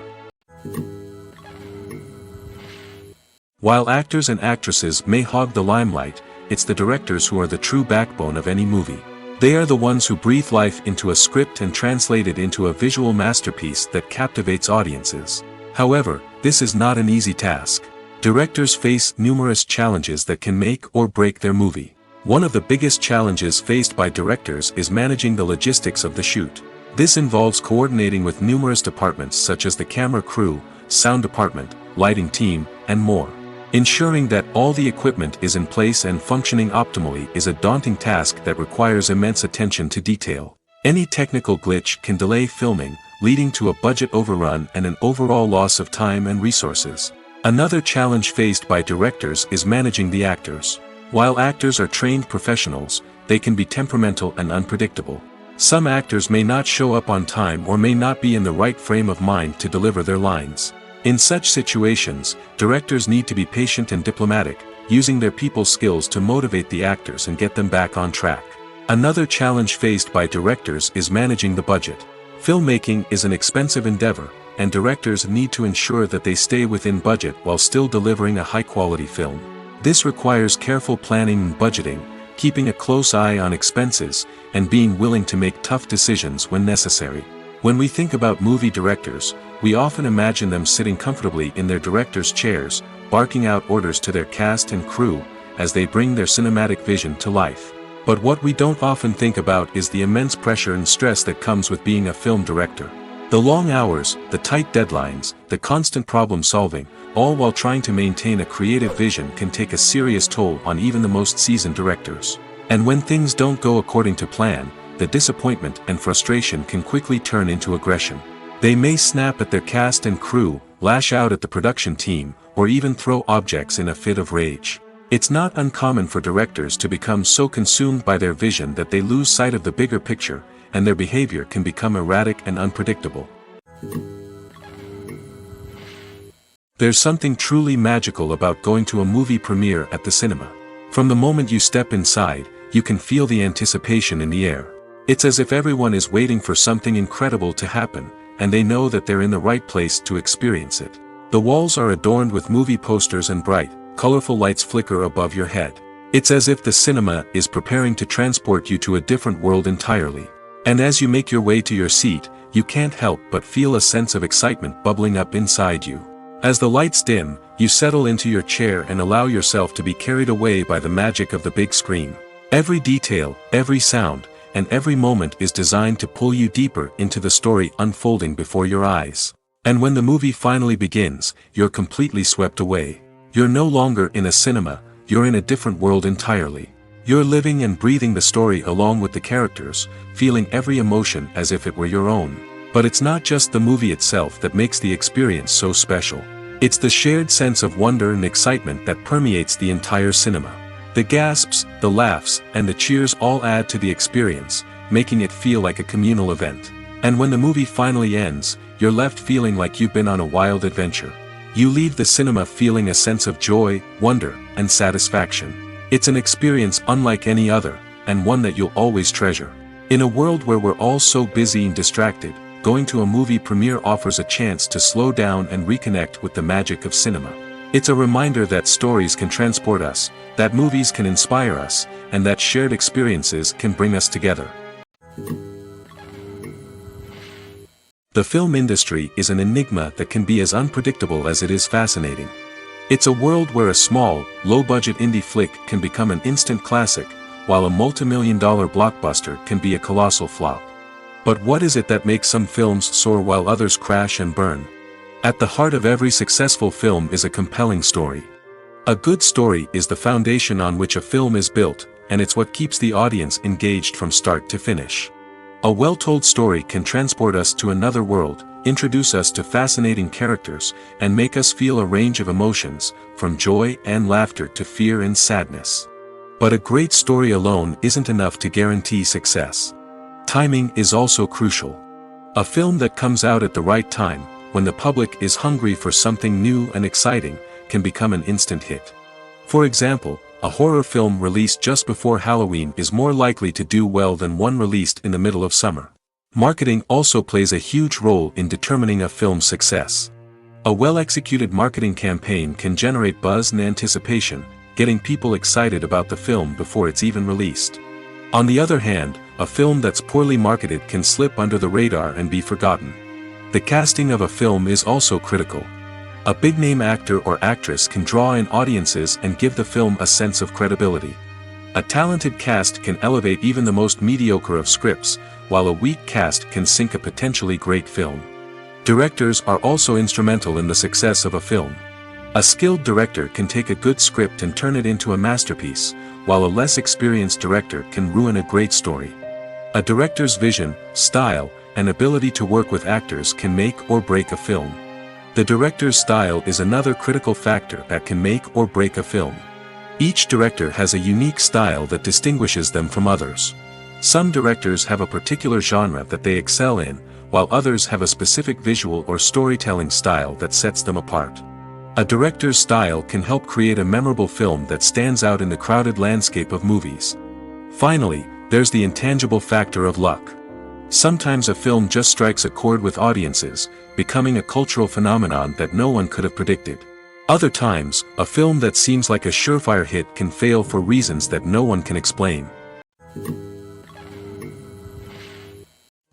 While actors and actresses may hog the limelight, it's the directors who are the true backbone of any movie. They are the ones who breathe life into a script and translate it into a visual masterpiece that captivates audiences. However, this is not an easy task. Directors face numerous challenges that can make or break their movie. One of the biggest challenges faced by directors is managing the logistics of the shoot. This involves coordinating with numerous departments such as the camera crew, sound department, lighting team, and more. Ensuring that all the equipment is in place and functioning optimally is a daunting task that requires immense attention to detail. Any technical glitch can delay filming, leading to a budget overrun and an overall loss of time and resources. Another challenge faced by directors is managing the actors. While actors are trained professionals, they can be temperamental and unpredictable. Some actors may not show up on time or may not be in the right frame of mind to deliver their lines. In such situations, directors need to be patient and diplomatic, using their people skills to motivate the actors and get them back on track. Another challenge faced by directors is managing the budget. Filmmaking is an expensive endeavor, and directors need to ensure that they stay within budget while still delivering a high-quality film. This requires careful planning and budgeting, keeping a close eye on expenses, and being willing to make tough decisions when necessary. When we think about movie directors, we often imagine them sitting comfortably in their director's chairs, barking out orders to their cast and crew, as they bring their cinematic vision to life. But what we don't often think about is the immense pressure and stress that comes with being a film director. The long hours, the tight deadlines, the constant problem solving, all while trying to maintain a creative vision can take a serious toll on even the most seasoned directors. And when things don't go according to plan, the disappointment and frustration can quickly turn into aggression. They may snap at their cast and crew, lash out at the production team, or even throw objects in a fit of rage. It's not uncommon for directors to become so consumed by their vision that they lose sight of the bigger picture, and their behavior can become erratic and unpredictable. There's something truly magical about going to a movie premiere at the cinema. From the moment you step inside, you can feel the anticipation in the air. It's as if everyone is waiting for something incredible to happen, and they know that they're in the right place to experience it. The walls are adorned with movie posters and bright, colorful lights flicker above your head. It's as if the cinema is preparing to transport you to a different world entirely. And as you make your way to your seat, you can't help but feel a sense of excitement bubbling up inside you. As the lights dim, you settle into your chair and allow yourself to be carried away by the magic of the big screen. Every detail, every sound, and every moment is designed to pull you deeper into the story unfolding before your eyes. And when the movie finally begins, you're completely swept away. You're no longer in a cinema, you're in a different world entirely. You're living and breathing the story along with the characters, feeling every emotion as if it were your own. But it's not just the movie itself that makes the experience so special. It's the shared sense of wonder and excitement that permeates the entire cinema. The gasps, the laughs, and the cheers all add to the experience, making it feel like a communal event. And when the movie finally ends, you're left feeling like you've been on a wild adventure. You leave the cinema feeling a sense of joy, wonder, and satisfaction. It's an experience unlike any other, and one that you'll always treasure. In a world where we're all so busy and distracted, going to a movie premiere offers a chance to slow down and reconnect with the magic of cinema. It's a reminder that stories can transport us, that movies can inspire us, and that shared experiences can bring us together. The film industry is an enigma that can be as unpredictable as it is fascinating. It's a world where a small, low-budget indie flick can become an instant classic, while a multi-million-dollar blockbuster can be a colossal flop. But what is it that makes some films soar while others crash and burn? At the heart of every successful film is a compelling story. A good story is the foundation on which a film is built, and it's what keeps the audience engaged from start to finish. A well-told story can transport us to another world, introduce us to fascinating characters, and make us feel a range of emotions, from joy and laughter to fear and sadness. But a great story alone isn't enough to guarantee success. Timing is also crucial. A film that comes out at the right time, when the public is hungry for something new and exciting, can become an instant hit. For example, a horror film released just before Halloween is more likely to do well than one released in the middle of summer. Marketing also plays a huge role in determining a film's success. A well-executed marketing campaign can generate buzz and anticipation, getting people excited about the film before it's even released. On the other hand, a film that's poorly marketed can slip under the radar and be forgotten. The casting of a film is also critical. A big-name actor or actress can draw in audiences and give the film a sense of credibility. A talented cast can elevate even the most mediocre of scripts, while a weak cast can sink a potentially great film. Directors are also instrumental in the success of a film. A skilled director can take a good script and turn it into a masterpiece, while a less experienced director can ruin a great story. A director's vision, style, and ability to work with actors can make or break a film. The director's style is another critical factor that can make or break a film. Each director has a unique style that distinguishes them from others. Some directors have a particular genre that they excel in, while others have a specific visual or storytelling style that sets them apart. A director's style can help create a memorable film that stands out in the crowded landscape of movies. Finally, there's the intangible factor of luck. Sometimes a film just strikes a chord with audiences, becoming a cultural phenomenon that no one could have predicted. Other times, a film that seems like a surefire hit can fail for reasons that no one can explain.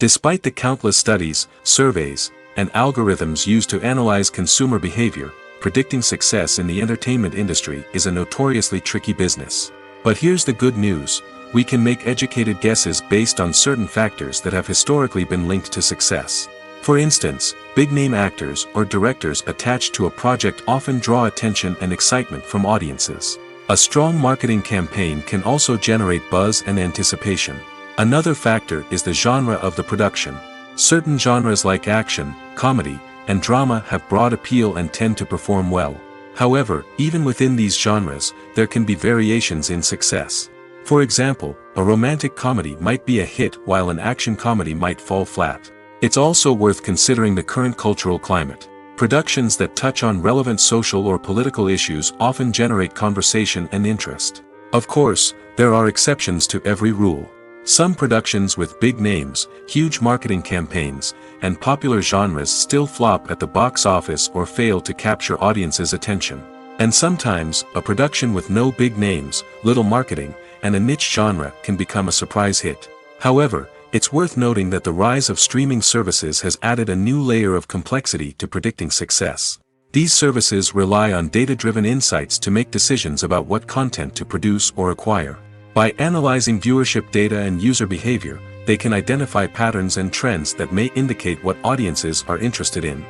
Despite the countless studies, surveys, and algorithms used to analyze consumer behavior, predicting success in the entertainment industry is a notoriously tricky business. But here's the good news: we can make educated guesses based on certain factors that have historically been linked to success. For instance, big-name actors or directors attached to a project often draw attention and excitement from audiences. A strong marketing campaign can also generate buzz and anticipation. Another factor is the genre of the production. Certain genres like action, comedy, and drama have broad appeal and tend to perform well. However, even within these genres, there can be variations in success. For example, a romantic comedy might be a hit while an action comedy might fall flat. It's also worth considering the current cultural climate. Productions that touch on relevant social or political issues often generate conversation and interest. Of course, there are exceptions to every rule. Some productions with big names, huge marketing campaigns, and popular genres still flop at the box office or fail to capture audiences' attention. And sometimes, a production with no big names, little marketing, and a niche genre can become a surprise hit. However, it's worth noting that the rise of streaming services has added a new layer of complexity to predicting success. These services rely on data-driven insights to make decisions about what content to produce or acquire. By analyzing viewership data and user behavior, they can identify patterns and trends that may indicate what audiences are interested in.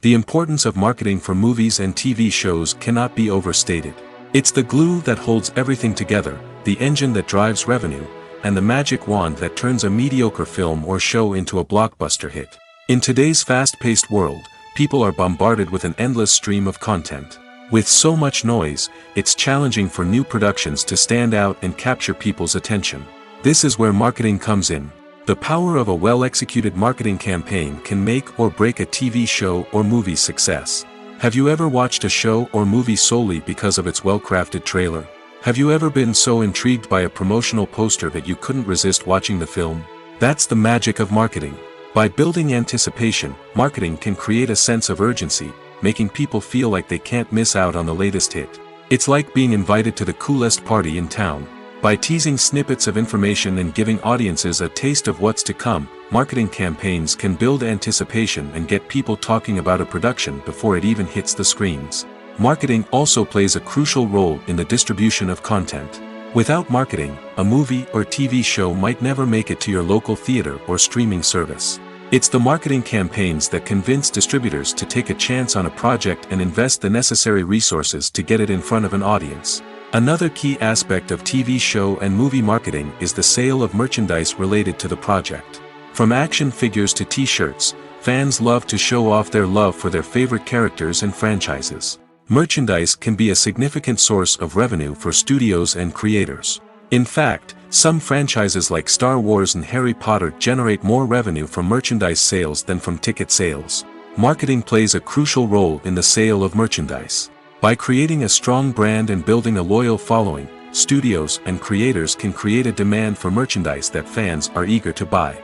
The importance of marketing for movies and TV shows cannot be overstated. It's the glue that holds everything together, the engine that drives revenue, and the magic wand that turns a mediocre film or show into a blockbuster hit. In today's fast-paced world, people are bombarded with an endless stream of content. With so much noise, it's challenging for new productions to stand out and capture people's attention. This is where marketing comes in. The power of a well-executed marketing campaign can make or break a TV show or movie's success. Have you ever watched a show or movie solely because of its well-crafted trailer? Have you ever been so intrigued by a promotional poster that you couldn't resist watching the film? That's the magic of marketing. By building anticipation, marketing can create a sense of urgency, making people feel like they can't miss out on the latest hit. It's like being invited to the coolest party in town. By teasing snippets of information and giving audiences a taste of what's to come, marketing campaigns can build anticipation and get people talking about a production before it even hits the screens. Marketing also plays a crucial role in the distribution of content. Without marketing, a movie or TV show might never make it to your local theater or streaming service. It's the marketing campaigns that convince distributors to take a chance on a project and invest the necessary resources to get it in front of an audience. Another key aspect of TV show and movie marketing is the sale of merchandise related to the project. From action figures to t-shirts, fans love to show off their love for their favorite characters and franchises. Merchandise can be a significant source of revenue for studios and creators. In fact, some franchises like Star Wars and Harry Potter generate more revenue from merchandise sales than from ticket sales. Marketing plays a crucial role in the sale of merchandise. By creating a strong brand and building a loyal following, studios and creators can create a demand for merchandise that fans are eager to buy.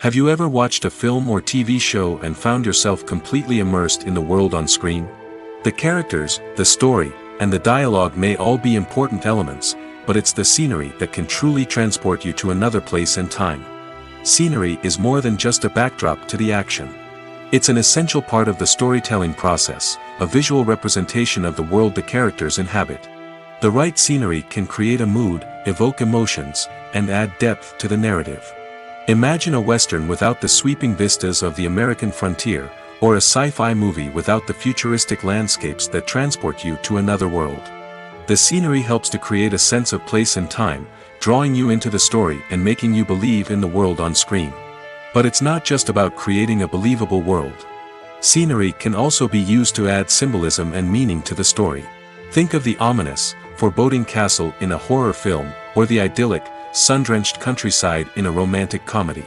Have you ever watched a film or TV show and found yourself completely immersed in the world on screen? The characters, the story, and the dialogue may all be important elements, but it's the scenery that can truly transport you to another place and time. Scenery is more than just a backdrop to the action. It's an essential part of the storytelling process, a visual representation of the world the characters inhabit. The right scenery can create a mood, evoke emotions, and add depth to the narrative. Imagine a Western without the sweeping vistas of the American frontier, or a sci-fi movie without the futuristic landscapes that transport you to another world. The scenery helps to create a sense of place and time, drawing you into the story and making you believe in the world on screen. But it's not just about creating a believable world. Scenery can also be used to add symbolism and meaning to the story. Think of the ominous, foreboding castle in a horror film, or the idyllic, sun-drenched countryside in a romantic comedy.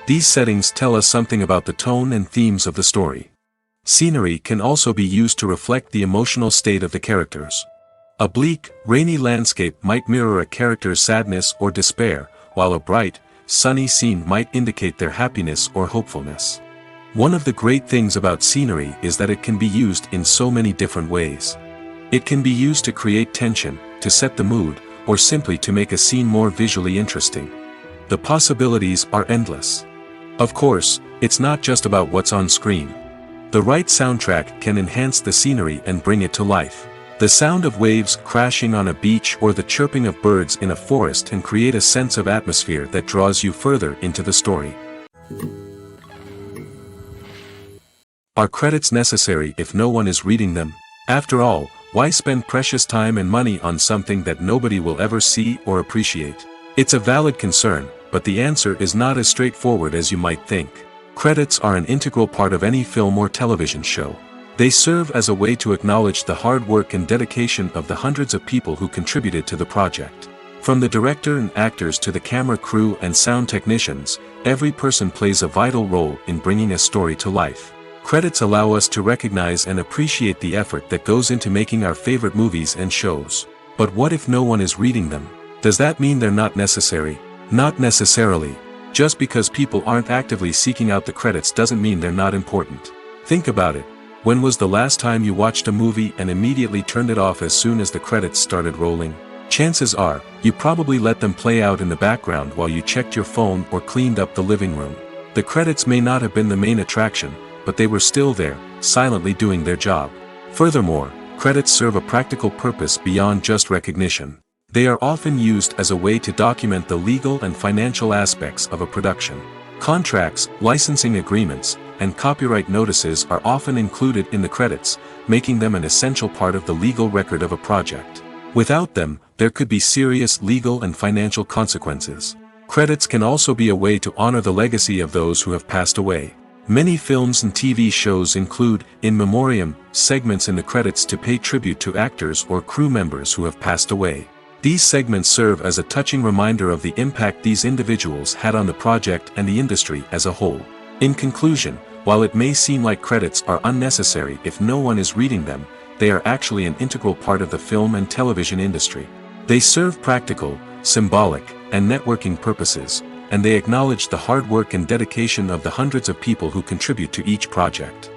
These settings tell us something about the tone and themes of the story. Scenery can also be used to reflect the emotional state of the characters. A bleak, rainy landscape might mirror a character's sadness or despair, while a bright, sunny scene might indicate their happiness or hopefulness. One of the great things about scenery is that it can be used in so many different ways. It can be used to create tension, to set the mood, or simply to make a scene more visually interesting. The possibilities are endless. Of course, it's not just about what's on screen. The right soundtrack can enhance the scenery and bring it to life. The sound of waves crashing on a beach or the chirping of birds in a forest can create a sense of atmosphere that draws you further into the story. Are credits necessary if no one is reading them? After all, why spend precious time and money on something that nobody will ever see or appreciate? It's a valid concern, but the answer is not as straightforward as you might think. Credits are an integral part of any film or television show. They serve as a way to acknowledge the hard work and dedication of the hundreds of people who contributed to the project. From the director and actors to the camera crew and sound technicians, every person plays a vital role in bringing a story to life. Credits allow us to recognize and appreciate the effort that goes into making our favorite movies and shows. But what if no one is reading them? Does that mean they're not necessary? Not necessarily. Just because people aren't actively seeking out the credits doesn't mean they're not important. Think about it. When was the last time you watched a movie and immediately turned it off as soon as the credits started rolling? Chances are, you probably let them play out in the background while you checked your phone or cleaned up the living room. The credits may not have been the main attraction, but they were still there, silently doing their job. Furthermore, credits serve a practical purpose beyond just recognition. They are often used as a way to document the legal and financial aspects of a production. Contracts, licensing agreements, and copyright notices are often included in the credits, making them an essential part of the legal record of a project. Without them, there could be serious legal and financial consequences. Credits can also be a way to honor the legacy of those who have passed away. Many films and TV shows include, in memoriam, segments in the credits to pay tribute to actors or crew members who have passed away. These segments serve as a touching reminder of the impact these individuals had on the project and the industry as a whole. In conclusion, while it may seem like credits are unnecessary if no one is reading them, they are actually an integral part of the film and television industry. They serve practical, symbolic, and networking purposes, and they acknowledge the hard work and dedication of the hundreds of people who contribute to each project.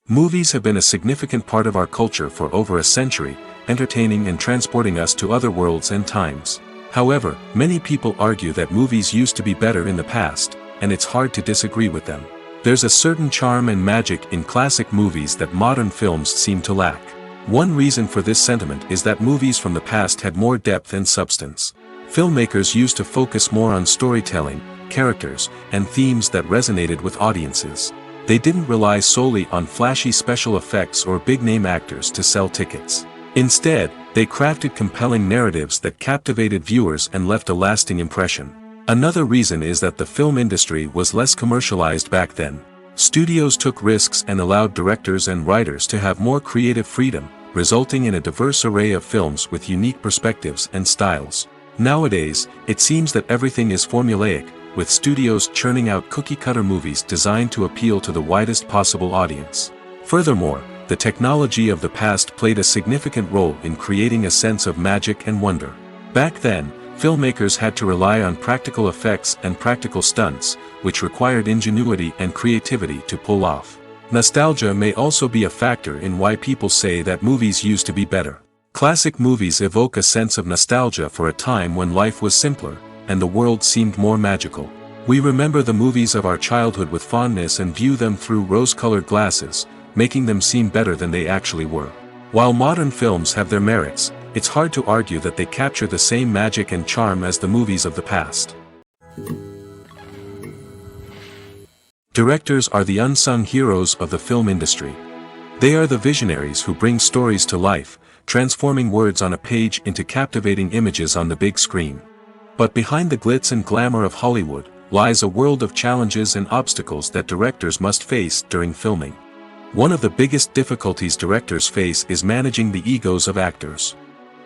Movies have been a significant part of our culture for over a century, entertaining and transporting us to other worlds and times. However, many people argue that movies used to be better in the past, and it's hard to disagree with them. There's a certain charm and magic in classic movies that modern films seem to lack. One reason for this sentiment is that movies from the past had more depth and substance. Filmmakers used to focus more on storytelling, characters, and themes that resonated with audiences. They didn't rely solely on flashy special effects or big-name actors to sell tickets. Instead, they crafted compelling narratives that captivated viewers and left a lasting impression. Another reason is that the film industry was less commercialized back then. Studios took risks and allowed directors and writers to have more creative freedom, resulting in a diverse array of films with unique perspectives and styles. Nowadays, it seems that everything is formulaic, with studios churning out cookie-cutter movies designed to appeal to the widest possible audience. Furthermore, the technology of the past played a significant role in creating a sense of magic and wonder. Back then, filmmakers had to rely on practical effects and practical stunts, which required ingenuity and creativity to pull off. Nostalgia may also be a factor in why people say that movies used to be better. Classic movies evoke a sense of nostalgia for a time when life was simpler, and the world seemed more magical. We remember the movies of our childhood with fondness and view them through rose-colored glasses, making them seem better than they actually were. While modern films have their merits, it's hard to argue that they capture the same magic and charm as the movies of the past. Directors are the unsung heroes of the film industry. They are the visionaries who bring stories to life, transforming words on a page into captivating images on the big screen. But behind the glitz and glamour of Hollywood, lies a world of challenges and obstacles that directors must face during filming. One of the biggest difficulties directors face is managing the egos of actors.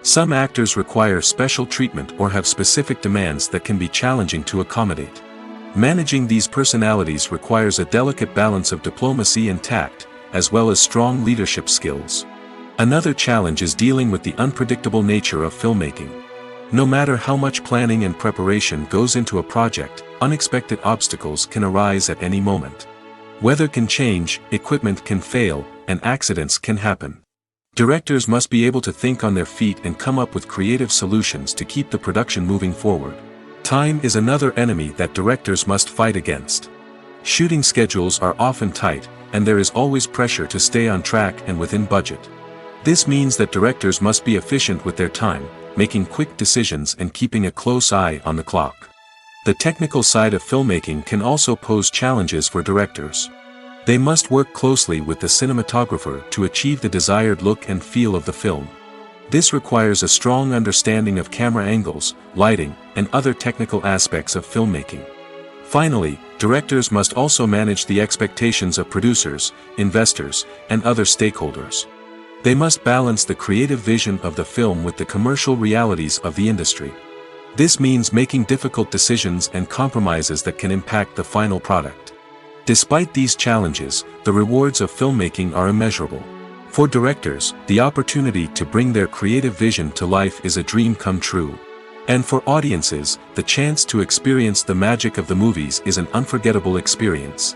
Some actors require special treatment or have specific demands that can be challenging to accommodate. Managing these personalities requires a delicate balance of diplomacy and tact, as well as strong leadership skills. Another challenge is dealing with the unpredictable nature of filmmaking. No matter how much planning and preparation goes into a project, unexpected obstacles can arise at any moment. Weather can change, equipment can fail, and accidents can happen. Directors must be able to think on their feet and come up with creative solutions to keep the production moving forward. Time is another enemy that directors must fight against. Shooting schedules are often tight, and there is always pressure to stay on track and within budget. This means that directors must be efficient with their time, making quick decisions and keeping a close eye on the clock. The technical side of filmmaking can also pose challenges for directors. They must work closely with the cinematographer to achieve the desired look and feel of the film. This requires a strong understanding of camera angles, lighting, and other technical aspects of filmmaking. Finally, directors must also manage the expectations of producers, investors, and other stakeholders. They must balance the creative vision of the film with the commercial realities of the industry. This means making difficult decisions and compromises that can impact the final product. Despite these challenges, the rewards of filmmaking are immeasurable. For directors, the opportunity to bring their creative vision to life is a dream come true. And for audiences, the chance to experience the magic of the movies is an unforgettable experience.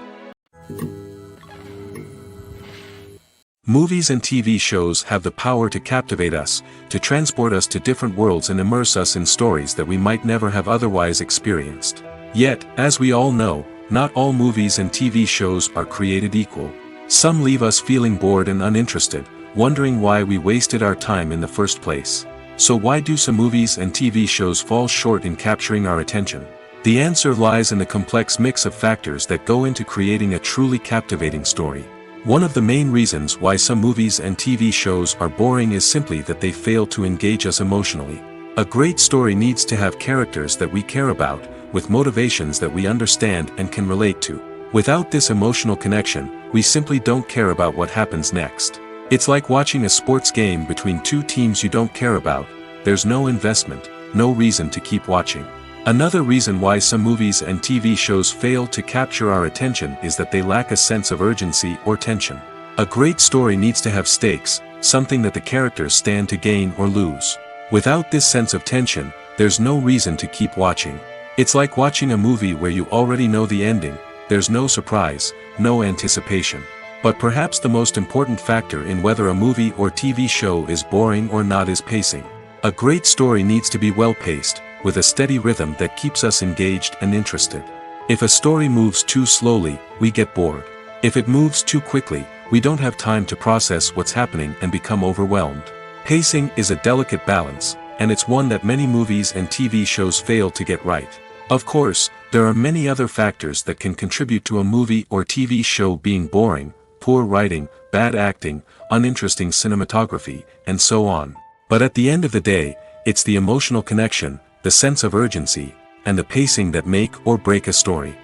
Movies and TV shows have the power to captivate us, to transport us to different worlds and immerse us in stories that we might never have otherwise experienced. Yet, as we all know, not all movies and TV shows are created equal. Some leave us feeling bored and uninterested, wondering why we wasted our time in the first place. So why do some movies and TV shows fall short in capturing our attention? The answer lies in the complex mix of factors that go into creating a truly captivating story. One of the main reasons why some movies and TV shows are boring is simply that they fail to engage us emotionally. A great story needs to have characters that we care about, with motivations that we understand and can relate to. Without this emotional connection, we simply don't care about what happens next. It's like watching a sports game between two teams you don't care about. There's no investment, no reason to keep watching. Another reason why some movies and TV shows fail to capture our attention is that they lack a sense of urgency or tension. A great story needs to have stakes, something that the characters stand to gain or lose. Without this sense of tension, there's no reason to keep watching. It's like watching a movie where you already know the ending. There's no surprise, no anticipation. But perhaps the most important factor in whether a movie or TV show is boring or not is pacing. A great story needs to be well-paced, with a steady rhythm that keeps us engaged and interested. If a story moves too slowly, we get bored. If it moves too quickly, we don't have time to process what's happening and become overwhelmed. Pacing is a delicate balance, and it's one that many movies and TV shows fail to get right. Of course, there are many other factors that can contribute to a movie or TV show being boring: poor writing, bad acting, uninteresting cinematography, and so on. But at the end of the day, it's the emotional connection, the sense of urgency, and the pacing that make or break a story.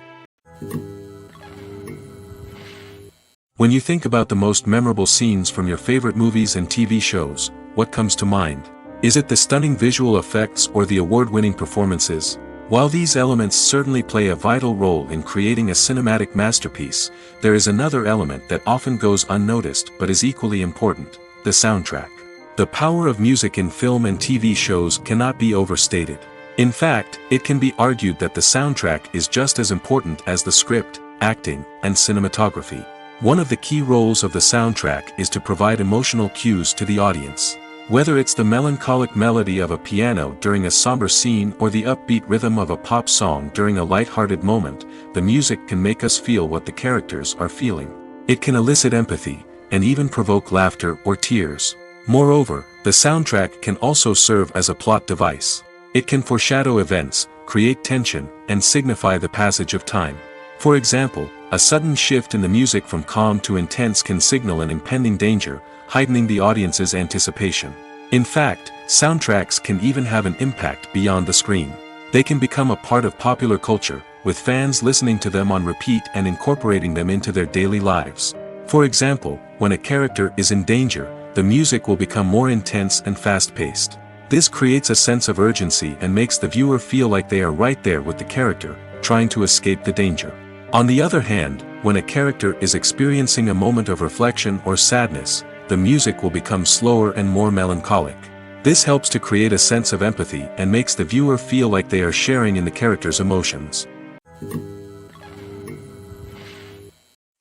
When you think about the most memorable scenes from your favorite movies and TV shows, what comes to mind? Is it the stunning visual effects or the award-winning performances? While these elements certainly play a vital role in creating a cinematic masterpiece, there is another element that often goes unnoticed but is equally important: the soundtrack. The power of music in film and TV shows cannot be overstated. In fact, it can be argued that the soundtrack is just as important as the script, acting, and cinematography. One of the key roles of the soundtrack is to provide emotional cues to the audience. Whether it's the melancholic melody of a piano during a somber scene or the upbeat rhythm of a pop song during a light-hearted moment, the music can make us feel what the characters are feeling. It can elicit empathy, and even provoke laughter or tears. Moreover, the soundtrack can also serve as a plot device. It can foreshadow events, create tension, and signify the passage of time. For example, a sudden shift in the music from calm to intense can signal an impending danger, heightening the audience's anticipation. In fact, soundtracks can even have an impact beyond the screen. They can become a part of popular culture, with fans listening to them on repeat and incorporating them into their daily lives. For example, when a character is in danger, the music will become more intense and fast-paced. This creates a sense of urgency and makes the viewer feel like they are right there with the character, trying to escape the danger. On the other hand, when a character is experiencing a moment of reflection or sadness, the music will become slower and more melancholic. This helps to create a sense of empathy and makes the viewer feel like they are sharing in the character's emotions.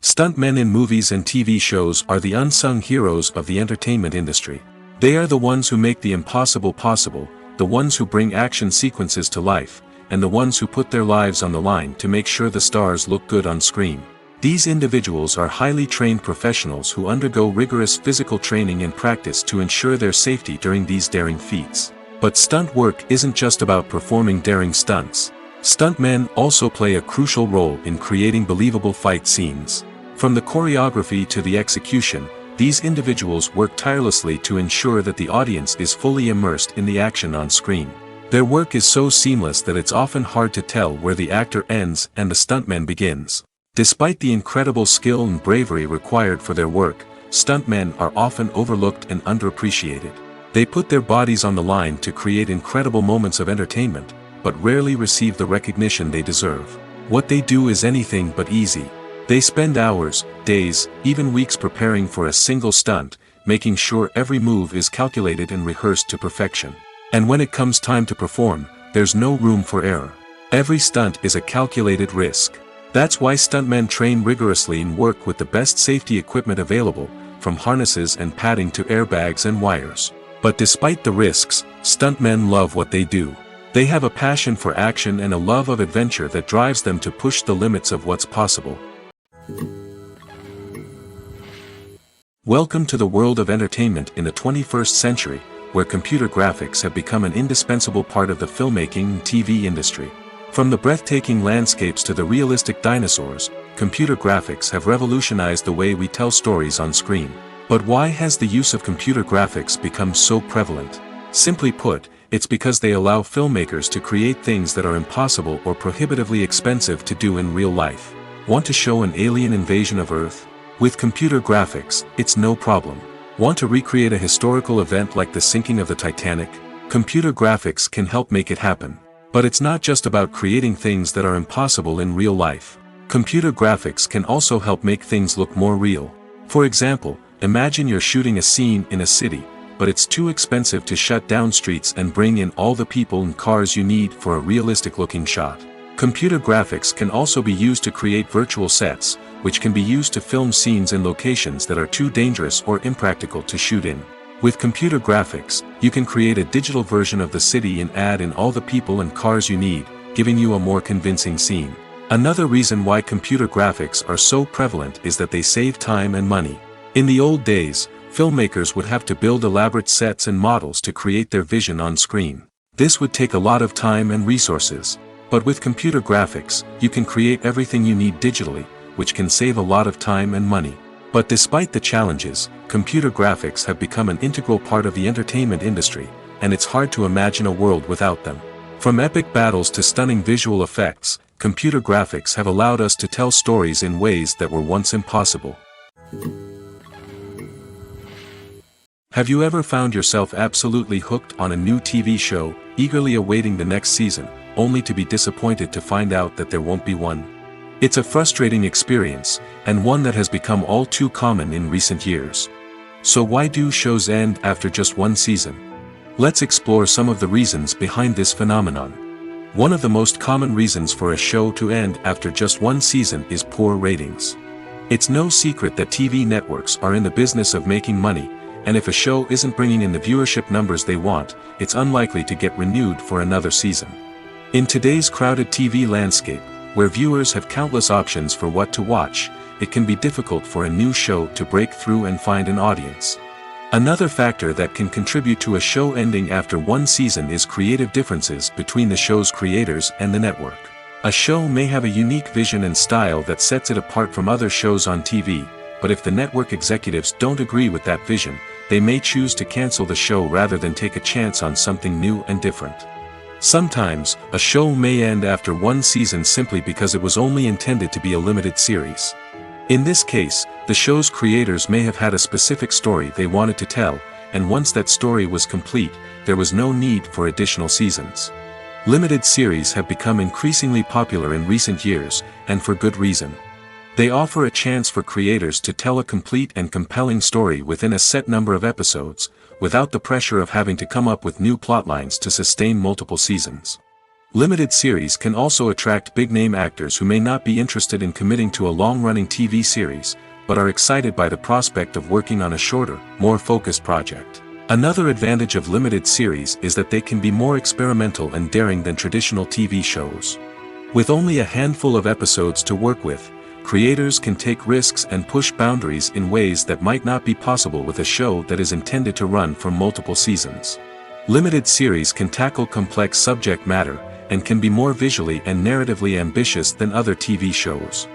Stuntmen in movies and TV shows are the unsung heroes of the entertainment industry. They are the ones who make the impossible possible, the ones who bring action sequences to life, and the ones who put their lives on the line to make sure the stars look good on screen. These individuals are highly trained professionals who undergo rigorous physical training and practice to ensure their safety during these daring feats. But stunt work isn't just about performing daring stunts. Stuntmen also play a crucial role in creating believable fight scenes. From the choreography to the execution, these individuals work tirelessly to ensure that the audience is fully immersed in the action on screen. Their work is so seamless that it's often hard to tell where the actor ends and the stuntman begins. Despite the incredible skill and bravery required for their work, stuntmen are often overlooked and underappreciated. They put their bodies on the line to create incredible moments of entertainment, but rarely receive the recognition they deserve. What they do is anything but easy. They spend hours, days, even weeks preparing for a single stunt, making sure every move is calculated and rehearsed to perfection. And when it comes time to perform, there's no room for error. Every stunt is a calculated risk. That's why stuntmen train rigorously and work with the best safety equipment available, from harnesses and padding to airbags and wires. But despite the risks, stuntmen love what they do. They have a passion for action and a love of adventure that drives them to push the limits of what's possible. Welcome to the world of entertainment in the 21st century, where computer graphics have become an indispensable part of the filmmaking and TV industry. From the breathtaking landscapes to the realistic dinosaurs, computer graphics have revolutionized the way we tell stories on screen. But why has the use of computer graphics become so prevalent? Simply put, it's because they allow filmmakers to create things that are impossible or prohibitively expensive to do in real life. Want to show an alien invasion of Earth? With computer graphics, it's no problem. Want to recreate a historical event like the sinking of the Titanic? Computer graphics can help make it happen. But it's not just about creating things that are impossible in real life. Computer graphics can also help make things look more real. For example, imagine you're shooting a scene in a city, but it's too expensive to shut down streets and bring in all the people and cars you need for a realistic-looking shot. Computer graphics can also be used to create virtual sets, which can be used to film scenes in locations that are too dangerous or impractical to shoot in. With computer graphics, you can create a digital version of the city and add in all the people and cars you need, giving you a more convincing scene. Another reason why computer graphics are so prevalent is that they save time and money. In the old days, filmmakers would have to build elaborate sets and models to create their vision on screen. This would take a lot of time and resources. But with computer graphics, you can create everything you need digitally, which can save a lot of time and money. But despite the challenges, computer graphics have become an integral part of the entertainment industry, and it's hard to imagine a world without them. From epic battles to stunning visual effects, computer graphics have allowed us to tell stories in ways that were once impossible. Have you ever found yourself absolutely hooked on a new TV show, eagerly awaiting the next season, only to be disappointed to find out that there won't be one? It's a frustrating experience, and one that has become all too common in recent years. So why do shows end after just one season? Let's explore some of the reasons behind this phenomenon. One of the most common reasons for a show to end after just one season is poor ratings. It's no secret that TV networks are in the business of making money, and if a show isn't bringing in the viewership numbers they want, it's unlikely to get renewed for another season. In today's crowded TV landscape, where viewers have countless options for what to watch, it can be difficult for a new show to break through and find an audience. Another factor that can contribute to a show ending after one season is creative differences between the show's creators and the network. A show may have a unique vision and style that sets it apart from other shows on TV, but if the network executives don't agree with that vision, they may choose to cancel the show rather than take a chance on something new and different. Sometimes, a show may end after one season simply because it was only intended to be a limited series. In this case, the show's creators may have had a specific story they wanted to tell, and once that story was complete, there was no need for additional seasons. Limited series have become increasingly popular in recent years, and for good reason. They offer a chance for creators to tell a complete and compelling story within a set number of episodes, without the pressure of having to come up with new plotlines to sustain multiple seasons. Limited series can also attract big-name actors who may not be interested in committing to a long-running TV series, but are excited by the prospect of working on a shorter, more focused project. Another advantage of limited series is that they can be more experimental and daring than traditional TV shows. With only a handful of episodes to work with, creators can take risks and push boundaries in ways that might not be possible with a show that is intended to run for multiple seasons. Limited series can tackle complex subject matter, and can be more visually and narratively ambitious than other TV shows.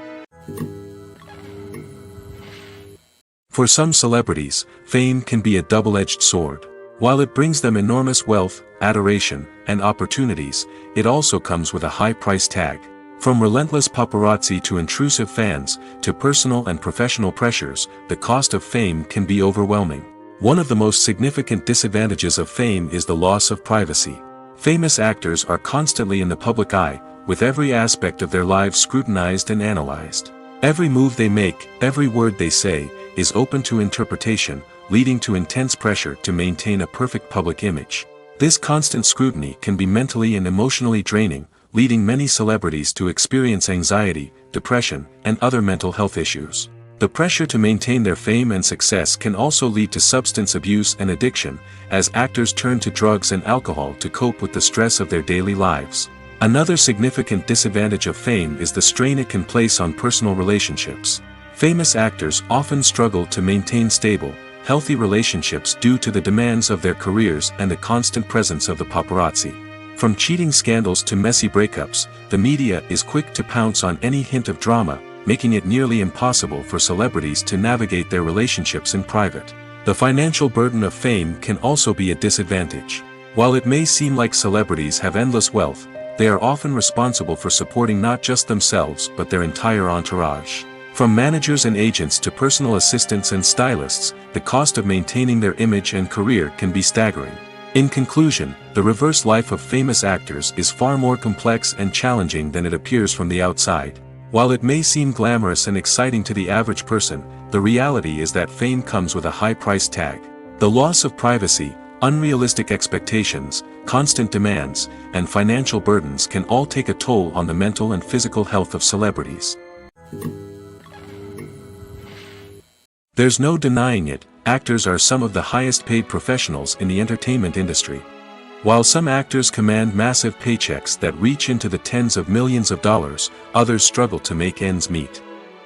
For some celebrities, fame can be a double-edged sword. While it brings them enormous wealth, adoration, and opportunities, it also comes with a high price tag. From relentless paparazzi to intrusive fans, to personal and professional pressures, the cost of fame can be overwhelming. One of the most significant disadvantages of fame is the loss of privacy. Famous actors are constantly in the public eye, with every aspect of their lives scrutinized and analyzed. Every move they make, every word they say, is open to interpretation, leading to intense pressure to maintain a perfect public image. This constant scrutiny can be mentally and emotionally draining, leading many celebrities to experience anxiety, depression, and other mental health issues. The pressure to maintain their fame and success can also lead to substance abuse and addiction, as actors turn to drugs and alcohol to cope with the stress of their daily lives. Another significant disadvantage of fame is the strain it can place on personal relationships. Famous actors often struggle to maintain stable, healthy relationships due to the demands of their careers and the constant presence of the paparazzi. From cheating scandals to messy breakups, the media is quick to pounce on any hint of drama, making it nearly impossible for celebrities to navigate their relationships in private. The financial burden of fame can also be a disadvantage. While it may seem like celebrities have endless wealth, they are often responsible for supporting not just themselves but their entire entourage. From managers and agents to personal assistants and stylists, the cost of maintaining their image and career can be staggering. In conclusion, the reverse life of famous actors is far more complex and challenging than it appears from the outside. While it may seem glamorous and exciting to the average person, the reality is that fame comes with a high price tag. The loss of privacy, unrealistic expectations, constant demands, and financial burdens can all take a toll on the mental and physical health of celebrities. There's no denying it, actors are some of the highest paid professionals in the entertainment industry. While some actors command massive paychecks that reach into the tens of millions of dollars, others struggle to make ends meet.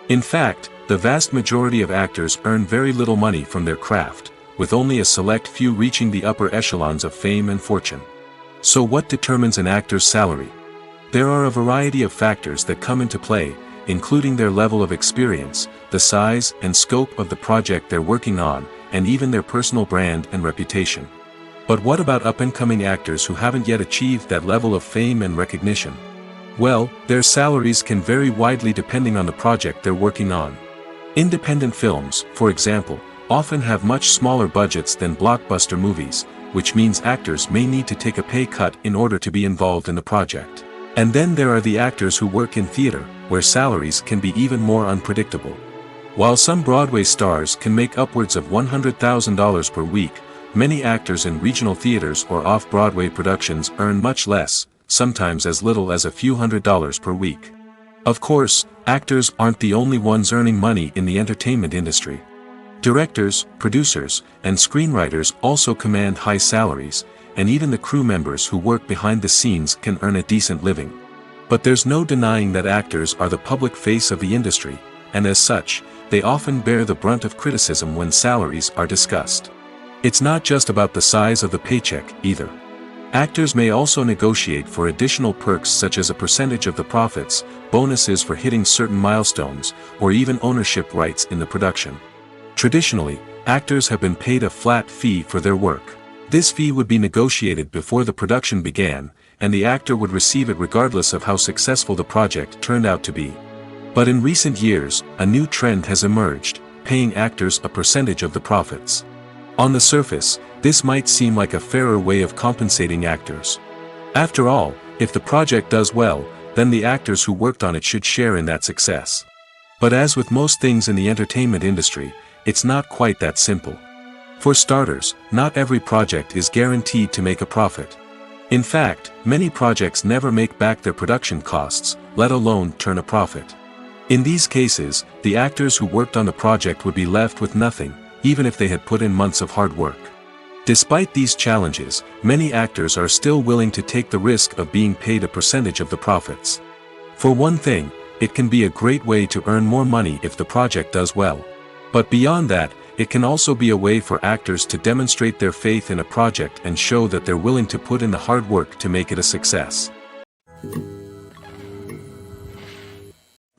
In fact, the vast majority of actors earn very little money from their craft, with only a select few reaching the upper echelons of fame and fortune. So what determines an actor's salary? There are a variety of factors that come into play, including their level of experience, the size and scope of the project they're working on, and even their personal brand and reputation. But what about up-and-coming actors who haven't yet achieved that level of fame and recognition? Well, their salaries can vary widely depending on the project they're working on. Independent films, for example, often have much smaller budgets than blockbuster movies, which means actors may need to take a pay cut in order to be involved in the project. And then there are the actors who work in theater, where salaries can be even more unpredictable. While some Broadway stars can make upwards of $100,000 per week, many actors in regional theaters or off-Broadway productions earn much less, sometimes as little as a few $100s per week. Of course, actors aren't the only ones earning money in the entertainment industry. Directors, producers, and screenwriters also command high salaries, and even the crew members who work behind the scenes can earn a decent living. But there's no denying that actors are the public face of the industry, and as such, they often bear the brunt of criticism when salaries are discussed. It's not just about the size of the paycheck, either. Actors may also negotiate for additional perks such as a percentage of the profits, bonuses for hitting certain milestones, or even ownership rights in the production. Traditionally, actors have been paid a flat fee for their work. This fee would be negotiated before the production began, and the actor would receive it regardless of how successful the project turned out to be. But in recent years, a new trend has emerged, paying actors a percentage of the profits. On the surface, this might seem like a fairer way of compensating actors. After all, if the project does well, then the actors who worked on it should share in that success. But as with most things in the entertainment industry, it's not quite that simple. For starters, not every project is guaranteed to make a profit. In fact, many projects never make back their production costs, let alone turn a profit. In these cases, the actors who worked on the project would be left with nothing, even if they had put in months of hard work. Despite these challenges, many actors are still willing to take the risk of being paid a percentage of the profits. For one thing, it can be a great way to earn more money if the project does well. But beyond that, it can also be a way for actors to demonstrate their faith in a project and show that they're willing to put in the hard work to make it a success.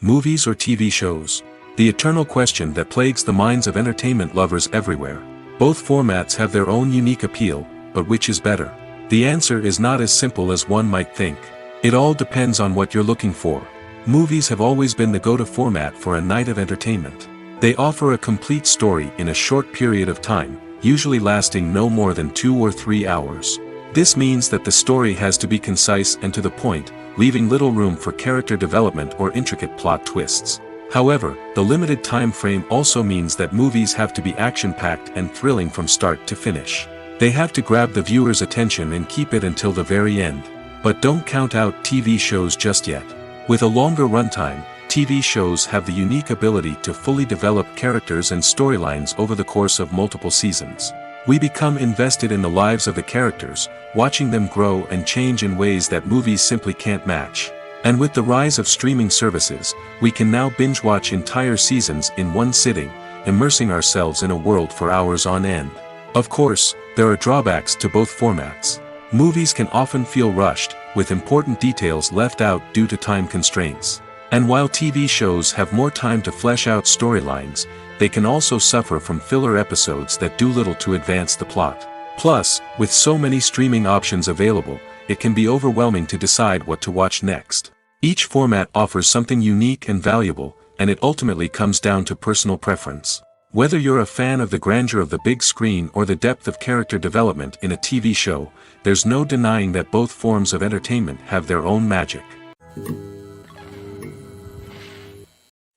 Movies or TV shows? The eternal question that plagues the minds of entertainment lovers everywhere. Both formats have their own unique appeal, but which is better? The answer is not as simple as one might think. It all depends on what you're looking for. Movies have always been the go-to format for a night of entertainment. They offer a complete story in a short period of time, usually lasting no more than 2 or 3 hours. This means that the story has to be concise and to the point, leaving little room for character development or intricate plot twists. However, the limited time frame also means that movies have to be action-packed and thrilling from start to finish. They have to grab the viewer's attention and keep it until the very end. But don't count out TV shows just yet. With a longer runtime, TV shows have the unique ability to fully develop characters and storylines over the course of multiple seasons. We become invested in the lives of the characters, watching them grow and change in ways that movies simply can't match. And with the rise of streaming services, we can now binge-watch entire seasons in one sitting, immersing ourselves in a world for hours on end. Of course, there are drawbacks to both formats. Movies can often feel rushed, with important details left out due to time constraints. And while TV shows have more time to flesh out storylines, they can also suffer from filler episodes that do little to advance the plot. Plus, with so many streaming options available, it can be overwhelming to decide what to watch next. Each format offers something unique and valuable, and it ultimately comes down to personal preference. Whether you're a fan of the grandeur of the big screen or the depth of character development in a TV show, there's no denying that both forms of entertainment have their own magic.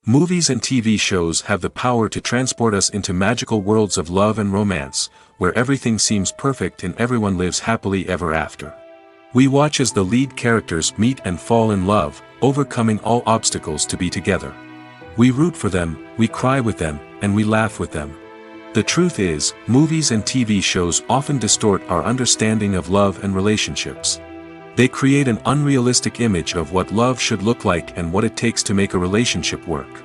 Movies and TV shows have the power to transport us into magical worlds of love and romance, where everything seems perfect and everyone lives happily ever after. We watch as the lead characters meet and fall in love, overcoming all obstacles to be together. We root for them, we cry with them, and we laugh with them. The truth is, movies and TV shows often distort our understanding of love and relationships. They create an unrealistic image of what love should look like and what it takes to make a relationship work.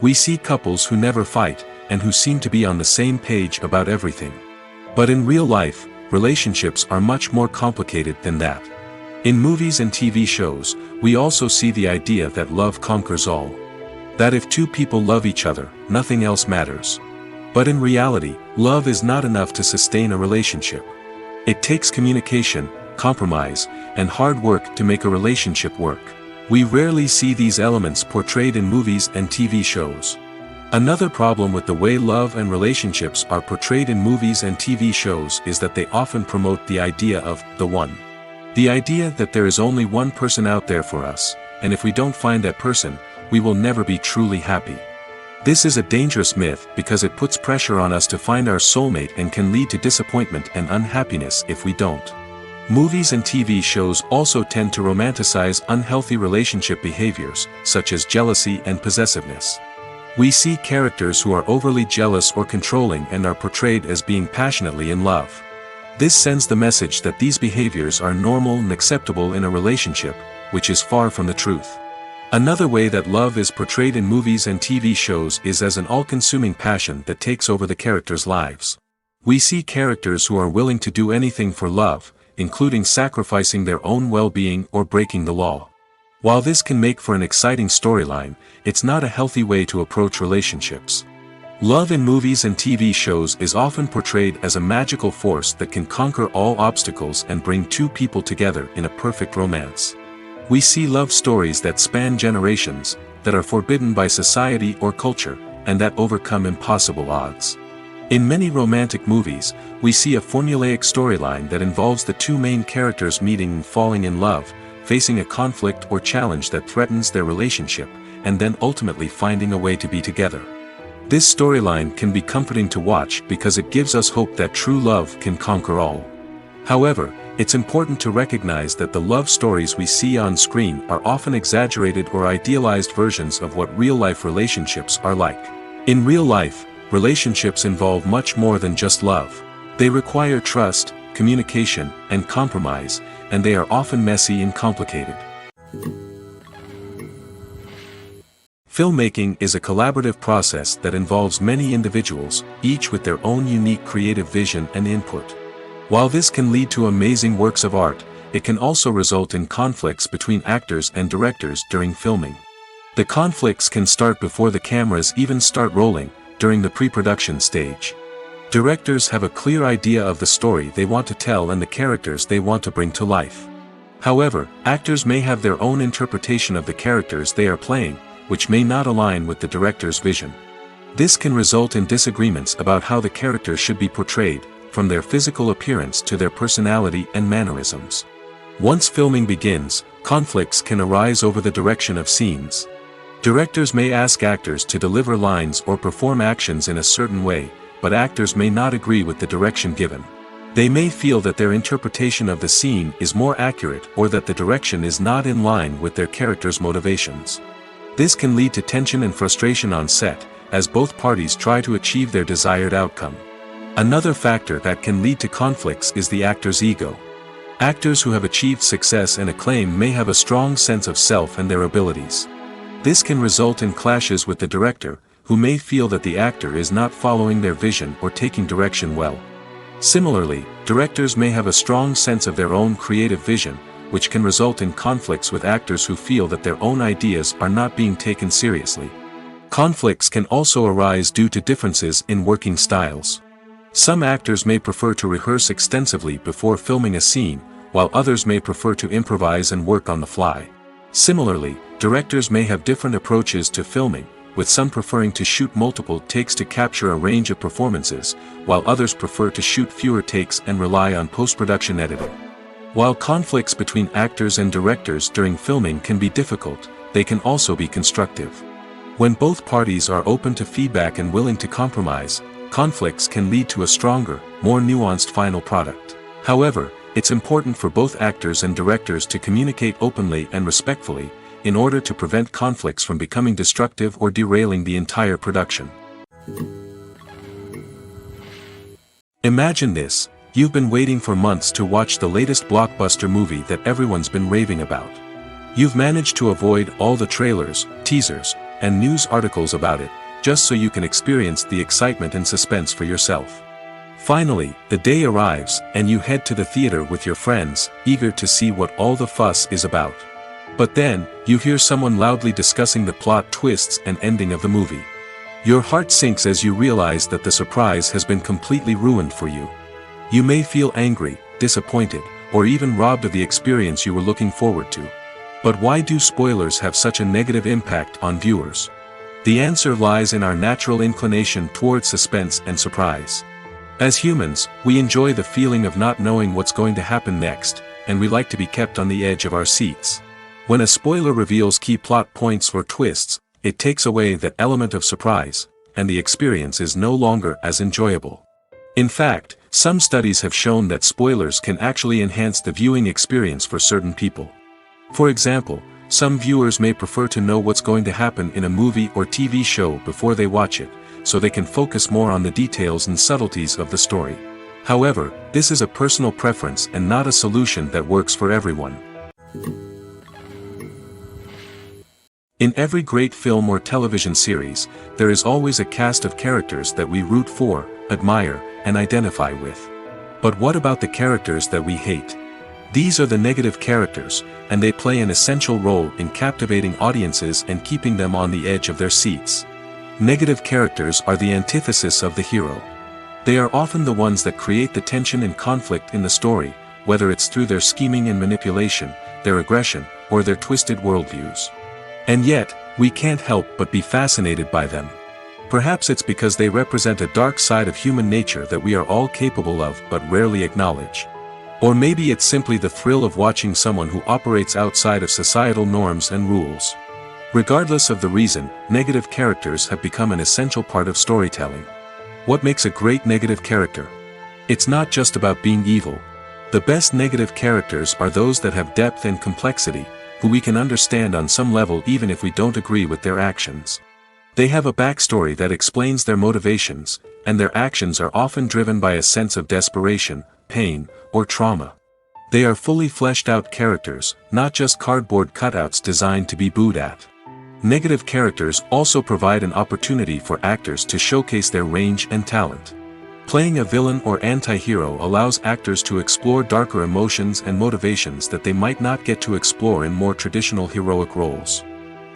We see couples who never fight, and who seem to be on the same page about everything. But in real life, relationships are much more complicated than that. In movies and TV shows, we also see the idea that love conquers all. That if two people love each other, nothing else matters. But in reality, love is not enough to sustain a relationship. It takes communication, compromise, and hard work to make a relationship work. We rarely see these elements portrayed in movies and TV shows. Another problem with the way love and relationships are portrayed in movies and TV shows is that they often promote the idea of the one. The idea that there is only one person out there for us, and if we don't find that person, we will never be truly happy. This is a dangerous myth because it puts pressure on us to find our soulmate and can lead to disappointment and unhappiness if we don't. Movies and TV shows also tend to romanticize unhealthy relationship behaviors, such as jealousy and possessiveness. We see characters who are overly jealous or controlling and are portrayed as being passionately in love. This sends the message that these behaviors are normal and acceptable in a relationship, which is far from the truth. Another way that love is portrayed in movies and TV shows is as an all-consuming passion that takes over the characters' lives. We see characters who are willing to do anything for love, including sacrificing their own well-being or breaking the law. While this can make for an exciting storyline, it's not a healthy way to approach relationships. Love in movies and TV shows is often portrayed as a magical force that can conquer all obstacles and bring two people together in a perfect romance. We see love stories that span generations, that are forbidden by society or culture, and that overcome impossible odds. In many romantic movies, we see a formulaic storyline that involves the two main characters meeting and falling in love, facing a conflict or challenge that threatens their relationship, and then ultimately finding a way to be together. This storyline can be comforting to watch because it gives us hope that true love can conquer all. However, It's important to recognize that the love stories we see on screen are often exaggerated or idealized versions of what real-life relationships are like. In real life, relationships involve much more than just love. They require trust, communication, and compromise, and they are often messy and complicated. Filmmaking is a collaborative process that involves many individuals, each with their own unique creative vision and input. While this can lead to amazing works of art, it can also result in conflicts between actors and directors during filming. The conflicts can start before the cameras even start rolling, during the pre-production stage. Directors have a clear idea of the story they want to tell and the characters they want to bring to life. However, actors may have their own interpretation of the characters they are playing, which may not align with the director's vision. This can result in disagreements about how the characters should be portrayed, from their physical appearance to their personality and mannerisms. Once filming begins, conflicts can arise over the direction of scenes. Directors may ask actors to deliver lines or perform actions in a certain way, but actors may not agree with the direction given. They may feel that their interpretation of the scene is more accurate or that the direction is not in line with their character's motivations. This can lead to tension and frustration on set, as both parties try to achieve their desired outcome. Another factor that can lead to conflicts is the actor's ego. Actors who have achieved success and acclaim may have a strong sense of self and their abilities. This can result in clashes with the director, who may feel that the actor is not following their vision or taking direction well. Similarly, directors may have a strong sense of their own creative vision, which can result in conflicts with actors who feel that their own ideas are not being taken seriously. Conflicts can also arise due to differences in working styles. Some actors may prefer to rehearse extensively before filming a scene, while others may prefer to improvise and work on the fly. Similarly, directors may have different approaches to filming, with some preferring to shoot multiple takes to capture a range of performances, while others prefer to shoot fewer takes and rely on post-production editing. While conflicts between actors and directors during filming can be difficult, they can also be constructive. When both parties are open to feedback and willing to compromise, conflicts can lead to a stronger, more nuanced final product. However, it's important for both actors and directors to communicate openly and respectfully, in order to prevent conflicts from becoming destructive or derailing the entire production. Imagine this: you've been waiting for months to watch the latest blockbuster movie that everyone's been raving about. You've managed to avoid all the trailers, teasers, and news articles about it, just so you can experience the excitement and suspense for yourself. Finally, the day arrives, and you head to the theater with your friends, eager to see what all the fuss is about. But then, you hear someone loudly discussing the plot twists and ending of the movie. Your heart sinks as you realize that the surprise has been completely ruined for you. You may feel angry, disappointed, or even robbed of the experience you were looking forward to. But why do spoilers have such a negative impact on viewers? The answer lies in our natural inclination towards suspense and surprise. As humans, we enjoy the feeling of not knowing what's going to happen next, and we like to be kept on the edge of our seats. When a spoiler reveals key plot points or twists, it takes away that element of surprise, and the experience is no longer as enjoyable. In fact, some studies have shown that spoilers can actually enhance the viewing experience for certain people. For example, some viewers may prefer to know what's going to happen in a movie or TV show before they watch it, so they can focus more on the details and subtleties of the story. However, this is a personal preference and not a solution that works for everyone. In every great film or television series, there is always a cast of characters that we root for, admire, and identify with. But what about the characters that we hate? These are the negative characters, and they play an essential role in captivating audiences and keeping them on the edge of their seats. Negative characters are the antithesis of the hero. They are often the ones that create the tension and conflict in the story, whether it's through their scheming and manipulation, their aggression, or their twisted worldviews. And yet, we can't help but be fascinated by them. Perhaps it's because they represent a dark side of human nature that we are all capable of but rarely acknowledge. Or maybe it's simply the thrill of watching someone who operates outside of societal norms and rules. Regardless of the reason, negative characters have become an essential part of storytelling. What makes a great negative character? It's not just about being evil. The best negative characters are those that have depth and complexity, who we can understand on some level even if we don't agree with their actions. They have a backstory that explains their motivations, and their actions are often driven by a sense of desperation, pain, or trauma. They are fully fleshed out characters, not just cardboard cutouts designed to be booed at. Negative characters also provide an opportunity for actors to showcase their range and talent. Playing a villain or anti-hero allows actors to explore darker emotions and motivations that they might not get to explore in more traditional heroic roles.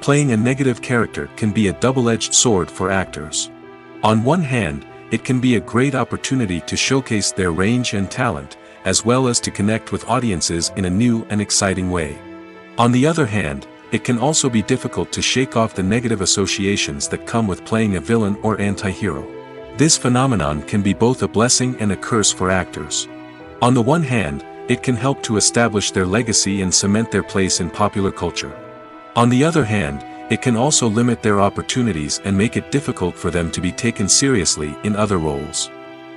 Playing a negative character can be a double-edged sword for actors. On one hand, it can be a great opportunity to showcase their range and talent, as well as to connect with audiences in a new and exciting way. On the other hand, it can also be difficult to shake off the negative associations that come with playing a villain or anti-hero. This phenomenon can be both a blessing and a curse for actors. On the one hand, it can help to establish their legacy and cement their place in popular culture. On the other hand, it can also limit their opportunities and make it difficult for them to be taken seriously in other roles.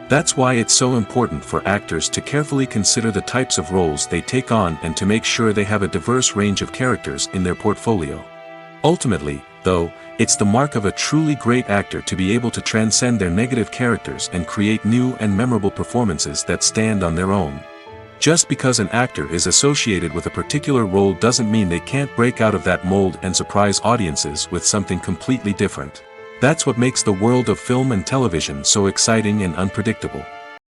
That's why it's so important for actors to carefully consider the types of roles they take on and to make sure they have a diverse range of characters in their portfolio. Ultimately, though, it's the mark of a truly great actor to be able to transcend their negative characters and create new and memorable performances that stand on their own. Just because an actor is associated with a particular role doesn't mean they can't break out of that mold and surprise audiences with something completely different. That's what makes the world of film and television so exciting and unpredictable.